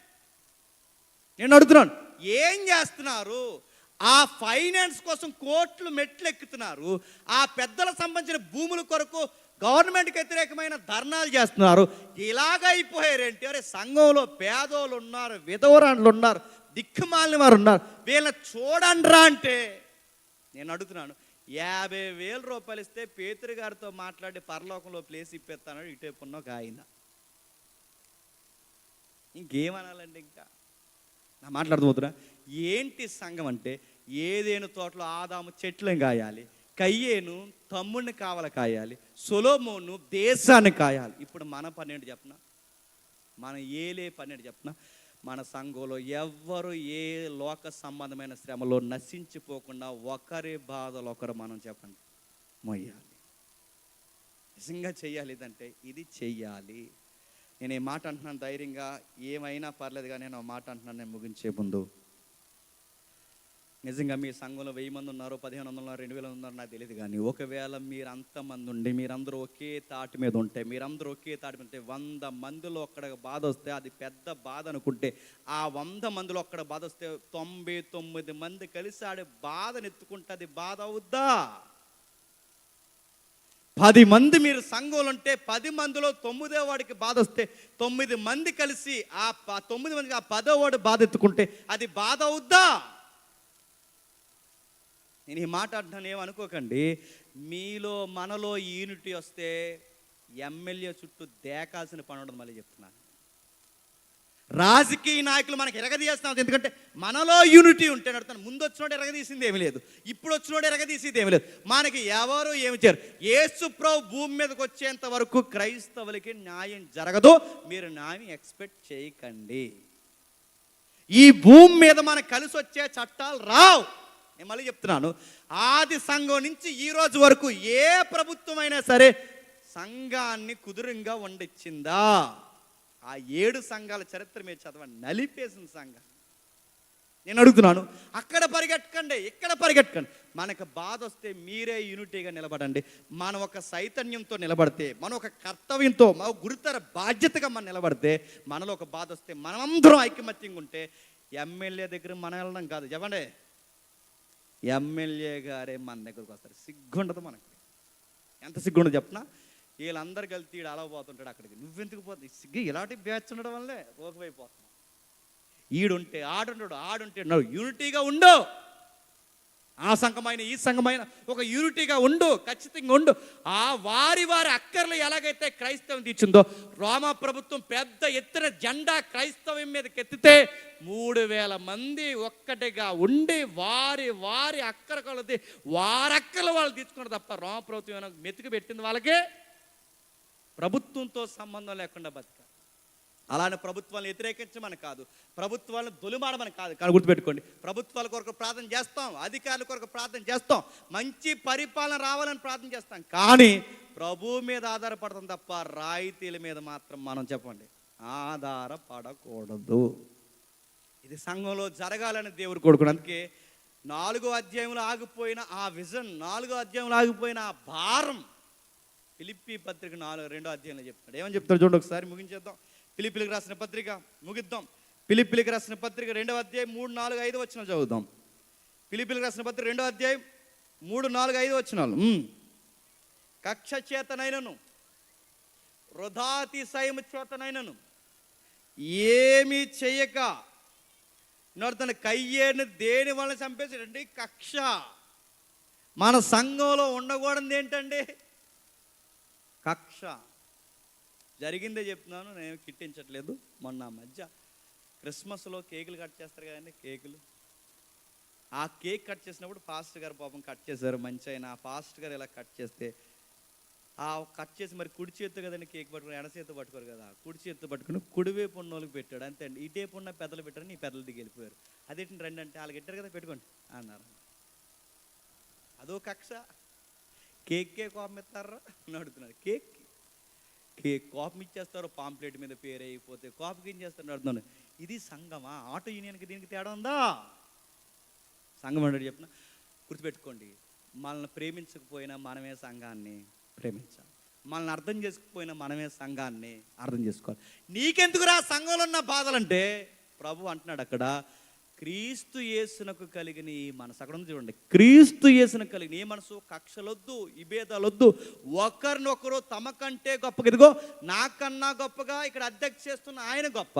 నేను అడుగుతున్నాను, ఏం చేస్తున్నారు? ఆ ఫైనాన్స్ కోసం కోట్లు మెట్లు ఎక్కుతున్నారు. ఆ పెద్దలకు సంబంధించిన భూముల కొరకు గవర్నమెంట్కి వ్యతిరేకమైన ధర్నాలు చేస్తున్నారు. ఇలాగైపోయారేంటి? అరే సంఘంలో పేదోళ్ళు ఉన్నారు, విధవరాండ్లు ఉన్నారు, దిక్కుమాలిన వారు ఉన్నారు, వీళ్ళని చూడండిరా అంటే నేను అడుగుతున్నాను, 50,000 రూపాయలు ఇస్తే పేతురు గారితో మాట్లాడి పరలోకంలో ప్లేస్ ఇప్పేస్తాను ఇటేపు ఉన్న ఒక ఆయన. ఇంకేమనాలండి? ఇంకా నా మాట్లాడుతున్నా ఏంటి సంఘం అంటే, ఏదేను తోటలో ఆదాము చెట్లను కాయాలి, కయ్యేను తమ్ముడిని కావాలి కాయాలి, సొలొమోను దేశాన్ని కాయాలి. ఇప్పుడు మన పని ఏంటి చెప్పనా, మన ఏలే పని ఏంటి చెప్పనా, మన సంఘంలో ఎవ్వరు ఏ లోక సంబంధమైన శ్రమలో నశించిపోకుండా ఒకరి బాధలు ఒకరు మనం చెప్పండి మొయ్యాలి. నిజంగా చెయ్యాలి, ఇదంటే ఇది చెయ్యాలి. నేను ఈ మాట అంటున్నాను ధైర్యంగా, ఏమైనా పర్లేదు, కానీ నేను ఆ మాట అంటున్నాను. నేను ముగించే ముందు, నిజంగా మీ సంఘంలో 1000 మంది ఉన్నారు, 1500 ఉన్నారు, 2000 ఉన్నారు, నాకు తెలియదు, కానీ ఒకవేళ మీరు అంతమంది ఉండి మీరందరూ ఒకే తాటి మీద ఉంటే, మీరందరూ ఒకే తాటి మీద ఉంటే, 100 మందిలో ఒక్కడ బాధ వస్తే అది పెద్ద బాధ అనుకుంటే, ఆ 100 మందిలో ఒక్కడ బాధ వస్తే 99 మంది కలిసి ఆడే బాధను ఎత్తుకుంటే అది బాధ అవుద్దా? 10 మంది మీరు సంఘంలో ఉంటే 10 మందిలో 9వ వాడికి బాధ వస్తే 9 మంది కలిసి ఆ 9 మందికి ఆ 10వ వాడు బాధ ఎత్తుకుంటే అది బాధ అవుద్దా? నేను ఈ మాట అంటున్నాను, ఏమనుకోకండి. మీలో మనలో యూనిటీ వస్తే ఎమ్మెల్యే చుట్టూ దేకాల్సిన పని ఉండదు. మళ్ళీ చెప్తున్నాను, రాజకీయ నాయకులు మనకి ఎరగదీస్తున్నాం, ఎందుకంటే మనలో యూనిటీ ఉంటే నడుతాను. ముందు వచ్చినోడు ఎరగదీసింది ఏమి లేదు, ఇప్పుడు వచ్చినోడు ఎరగదీసింది ఏమి లేదు. మనకి ఎవరు ఏమి చేయరు. యేసు ప్రభు భూమి మీదకి వచ్చేంత వరకు క్రైస్తవులకి న్యాయం జరగదు. మీరు న్యాయం ఎక్స్పెక్ట్ చేయకండి. ఈ భూమి మీద మనకు కలిసి వచ్చే చట్టాలు రావు. నేను మళ్ళీ చెప్తున్నాను, ఆది సంఘం నుంచి ఈ రోజు వరకు ఏ ప్రభుత్వం అయినా సరే సంఘాన్ని కుదురుగా వండిచ్చిందా? ఆ 7 సంఘాల చరిత్ర మీరు చదవండి, నలిపేసిన సంఘం. నేను అడుగుతున్నాను, అక్కడ పరిగెట్టకండి, ఇక్కడ పరిగెట్టకండి. మనకు బాధ వస్తే మీరే యూనిటీగా నిలబడండి. మనం ఒక చైతన్యంతో నిలబడితే, మనం ఒక కర్తవ్యంతో, మన గురుతర బాధ్యతగా మనం నిలబడితే, మనలో ఒక బాధ వస్తే మనమందరం ఐకమత్యంగా ఉంటే, ఎమ్మెల్యే దగ్గర మనం వెళ్ళడం కాదు, చెప్పండి, ఎమ్మెల్యే గారే మన దగ్గరకు వస్తారు. సిగ్గుండదు మనకి. ఎంత సిగ్గుండదు చెప్పనా? వీళ్ళందరు కలిసి ఈడు అలా పోతుంటాడు అక్కడికి, నువ్వెందుకు పోతుంది? సిగ్గు ఇలాంటి బ్యాచ్ ఉండడం వల్లే రోగమైపోతున్నావు. ఈడుంటే ఆడుంటాడు, ఆడుంటే యూనిటీగా ఉండవు. ఆ సంఘమైన ఈ సంఘమైన ఒక యూనిటీగా ఉండు, ఖచ్చితంగా ఉండు. ఆ వారి అక్కర్లు ఎలాగైతే క్రైస్తవం తీర్చిందో, రోమా ప్రభుత్వం పెద్ద ఎత్తున జెండా క్రైస్తవం మీదకి ఎత్తితే 3,000 మంది ఒక్కటిగా ఉండి వారి అక్కర కొలది వారక్కలు వాళ్ళు తీర్చుకున్నారు తప్ప రోమా ప్రభుత్వం ఏమైనా మెతుకు పెట్టింది వాళ్ళకి? ప్రభుత్వంతో సంబంధం లేకుండా బతికారు. అలానే ప్రభుత్వాలను వ్యతిరేకించమని కాదు, ప్రభుత్వాలను దొలిమాడమని కాదు. కానీ గుర్తుపెట్టుకోండి, ప్రభుత్వాల కొరకు ప్రార్థన చేస్తాం, అధికారుల కొరకు ప్రార్థన చేస్తాం, మంచి పరిపాలన రావాలని ప్రార్థన చేస్తాం. కానీ ప్రభు మీద ఆధారపడతాం తప్ప రాయితీల మీద మాత్రం మనం చెప్పండి ఆధారపడకూడదు. ఇది సంఘంలో జరగాలని దేవుడు కోరుకున్నాడు. అందుకే 4వ అధ్యాయంలో ఆగిపోయిన ఆ విజన్, 4వ అధ్యాయంలో ఆగిపోయిన ఆ భారం ఫిలిప్పీ పత్రిక 2వ అధ్యాయంలో చెప్తాడు. ఏమని చెప్తాడు చూడండి ఒకసారి, ముగించేద్దాం. ఫిలిప్పీలకు రాసిన పత్రిక ముగిద్దాం. ఫిలిప్పీలకు రాసిన పత్రిక 2వ అధ్యాయం 3, 4, 5 వచనాలు చదువుదాం. ఫిలిప్పీలకు రాసిన పత్రిక 2వ అధ్యాయం 3, 4, 5 వచనాలు. కక్ష చేతనైనను వృధాతిశయము చేతనైనను ఏమీ చెయ్యక, తన కయ్యేను దేని వలన చంపేసాడండి? కక్ష. మన సంఘంలో ఉండకూడదు ఏంటండి? కక్ష. జరిగిందే చెప్తున్నాను, నేను కిట్టించట్లేదు. మొన్న మధ్య క్రిస్మస్లో కేకులు కట్ చేస్తారు కదండి, కేకులు. ఆ కేక్ కట్ చేసినప్పుడు పాస్టర్ గారు పాపం కట్ చేశారు. మంచి అయినా ఆ పాస్టర్ గారు ఇలా కట్ చేస్తే, ఆ కట్ చేసి మరి కుడి చేత్తు కదండి కేక్ పట్టుకుని, ఎడ చేత్తు పట్టుకోరు కదా, కుడి చేత్తు పట్టుకుని కుడివైపు ఉన్న వాళ్ళకి పెట్టాడు. అంతే అండి. ఇటేపు ఉన్న పెద్దలు పెట్టారు, నీ పెద్దలు దిగి వెళ్ళిపోయారు. అదేంటి రండి అంటే, వాళ్ళకి పెట్టారు కదా పెట్టుకోండి అన్నారు. అదో కక్ష. కేక్కే కోపం ఇస్తారా అని అడుగుతున్నారు. కేక్ కోపం ఇచ్చేస్తారు, పాంప్లెట్ మీద పేరు అయిపోతే కోపం ఏం చేస్తారు అడుగుతున్నాను. ఇది సంఘమా? ఆటో యూనియన్కి దీనికి తేడా ఉందా? సంఘం అంటే చెప్పిన గుర్తుపెట్టుకోండి, మనల్ని ప్రేమించకపోయినా మనమే సంఘాన్ని ప్రేమించాలి, మనల్ని అర్థం చేసుకుపోయినా మనమే సంఘాన్ని అర్థం చేసుకోవాలి. నీకెందుకురా సంఘంలో ఉన్న బాధలంటే, ప్రభు అంటున్నాడు అక్కడ, క్రీస్తు యేసునకు కలిగిన ఈ మనసు. అక్కడ ఉంది చూడండి, క్రీస్తు యేసునకు కలిగిన ఈ మనసు. కక్షలొద్దు, విభేదాలొద్దు, ఒకరినొకరు తమ కంటే గొప్పగా, ఇదిగో నాకన్నా గొప్పగా ఇక్కడ అధ్యక్ష చేస్తున్న ఆయన గొప్ప,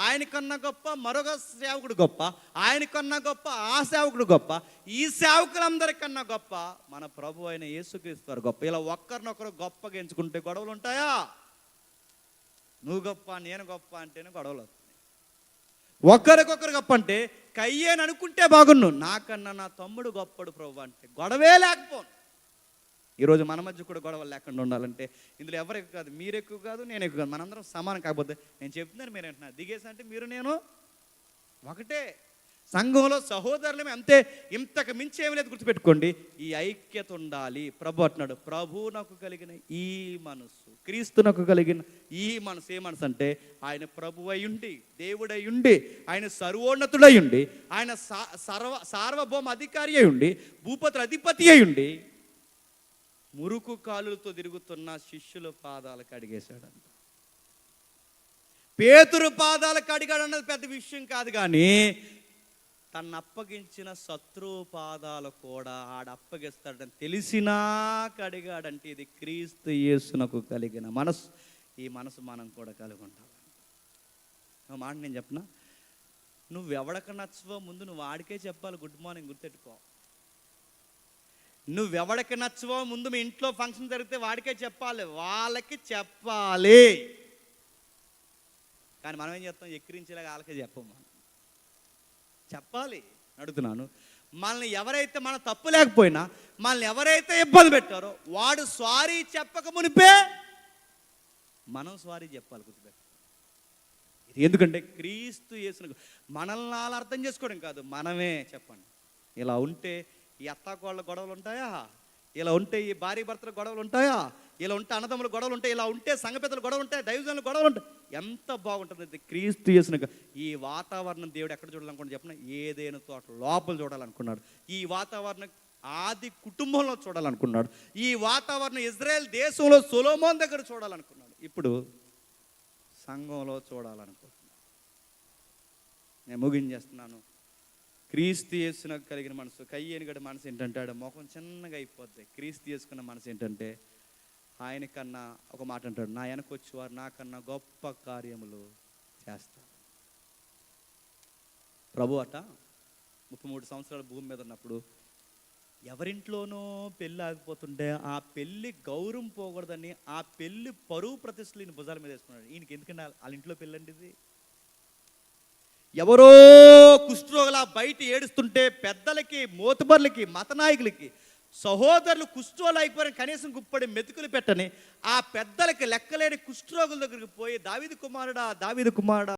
ఆయన కన్నా గొప్ప మరొక సేవకుడు గొప్ప, ఆయన కన్నా గొప్ప ఆ సేవకుడు గొప్ప, ఈ సేవకులందరికన్నా గొప్ప మన ప్రభు అయిన యేసుక్రీస్తు వారు గొప్ప. ఇలా ఒక్కరినొకరు గొప్పగా ఎంచుకుంటే గొడవలు ఉంటాయా? నువ్వు గొప్ప నేను గొప్ప అంటేనే గొడవలు వస్తాయి. ఒకరికొకరు గొప్ప అంటే కయ్యేని అనుకుంటే బాగున్ను, నాకన్నా నా తమ్ముడు గొప్పడు ప్రభు అంటే గొడవే లేకపోను. ఈరోజు మన మధ్య కూడా గొడవలు లేకుండా ఉండాలంటే ఇందులో ఎవరు ఎక్కువ కాదు, మీరు ఎక్కువ కాదు, నేను ఎక్కువ కాదు, మనందరం సమానం. కాకపోతే నేను చెప్తున్నాను, మీరు అంటున్నారు దిగేసి అంటే మీరు నేను ఒకటే. సంఘంలో సహోదరులమే, అంతే, ఇంతకు మించి ఏమి లేదు. గుర్తుపెట్టుకోండి, ఈ ఐక్యత ఉండాలి. ప్రభు అంటున్నాడు, ప్రభువునకు కలిగిన ఈ మనసు, క్రీస్తునకు కలిగిన ఈ మనసు. ఏ మనసు అంటే, ఆయన ప్రభు అయి ఉండి, దేవుడై ఉండి, ఆయన సర్వోన్నతుడై ఉండి, ఆయన సార్వభౌమ అధికారి అయి ఉండి, భూపతుల అధిపతి అయి ఉండి, మురుకు కాలులతో తిరుగుతున్న శిష్యుల పాదాలకు అడిగేశాడంట. పేతురు పాదాలకు అడిగాడు అన్నది పెద్ద విషయం కాదు, కానీ తను అప్పగించిన శత్రువు పాదాలు కూడా ఆడప్పగిస్తాడని తెలిసినా కడిగాడంటే ఇది క్రీస్తు యేసునకు కలిగిన మనసు. ఈ మనసు మనం కూడా కలిగి ఉండాలి. ఒక మాట నేను చెప్పనా, నువ్వెవడక నచ్చవో ముందు నువ్వు వాడికే చెప్పాలి గుడ్ మార్నింగ్, గుర్తెట్టుకో. నువ్వెవడకి నచ్చవో ముందు మీ ఇంట్లో ఫంక్షన్ జరిగితే వాడికే చెప్పాలి, వాళ్ళకి చెప్పాలి. కానీ మనం ఏం చేస్తాం, ఎక్కిరించేలాగా వాళ్ళకే చెప్పం. మనం చెప్పాలి. అడుగుతున్నాను, మనల్ని ఎవరైతే మన తప్పు లేకపోయినా మనల్ని ఎవరైతే ఇబ్బంది పెట్టారో వాడు సారీ చెప్పక మునిపే మనం సారీ చెప్పాలి. గుర్తుపెట్టు. ఇది ఎందుకంటే క్రీస్తు యేసును మనల్ని అలా అర్థం చేసుకోవడం కాదు, మనమే చెప్పండి. ఇలా ఉంటే ఈ అత్తాకోళ్ళ గొడవలు ఉంటాయా? ఇలా ఉంటే ఈ భార్య భర్తల గొడవలు ఉంటాయా? ఇలా ఉంటే అన్నదమ్ముల గొడవలు ఉంటాయి, ఇలా ఉంటే సంఘ పెద్దల గొడవలు ఉంటాయి, దైవజనుల గొడవలు ఉంటాయి. ఎంత బాగుంటుంది క్రీస్తు యేసును. ఈ వాతావరణం దేవుడు ఎక్కడ చూడాలనుకున్నాడు చెప్పిన, ఏదైనా తోట లోపల చూడాలనుకున్నాడు. ఈ వాతావరణం ఆది కుటుంబంలో చూడాలనుకున్నాడు. ఈ వాతావరణం ఇజ్రాయెల్ దేశంలో సొలొమోను దగ్గర చూడాలనుకున్నాడు. ఇప్పుడు సంఘంలో చూడాలనుకుంటున్నాడు. నేను ముగించేస్తున్నాను. క్రీస్తు యేసునకు కలిగిన మనసు, కయ్యేని గడి మనసు ఏంటంటే ఆడ ముఖం చిన్నగా అయిపోద్ది. క్రీస్తు యేసుకున్న మనసు ఏంటంటే, ఆయన కన్నా ఒక మాట అంటాడు, నా వెనకొచ్చేవారు నాకన్నా గొప్ప కార్యములు చేస్తారు. ప్రభు అట 33 సంవత్సరాలు భూమి మీద ఉన్నప్పుడు ఎవరింట్లోనో పెళ్ళి ఆగిపోతుంటే ఆ పెళ్ళి గౌరవం పోకూడదని ఆ పెళ్ళి పరువు ప్రతిష్టలు ఈయన భుజాల మీద వేసుకున్నాడు. ఈయనకి ఎందుకంటే వాళ్ళ ఇంట్లో పెళ్ళండి ఇది. ఎవరో కుష్ఠరోగులా బయట ఏడుస్తుంటే పెద్దలకి, మోతుబర్లకి, మత నాయకులకి, సహోదరులు కుష్ఠరోగులు అయిపోయిన కనీసం గుప్పడి మెతుకులు పెట్టని ఆ పెద్దలకి లెక్కలేని కుష్ఠరోగుల దగ్గరికి పోయి దావీదు కుమారుడా, దావీదు కుమారుడా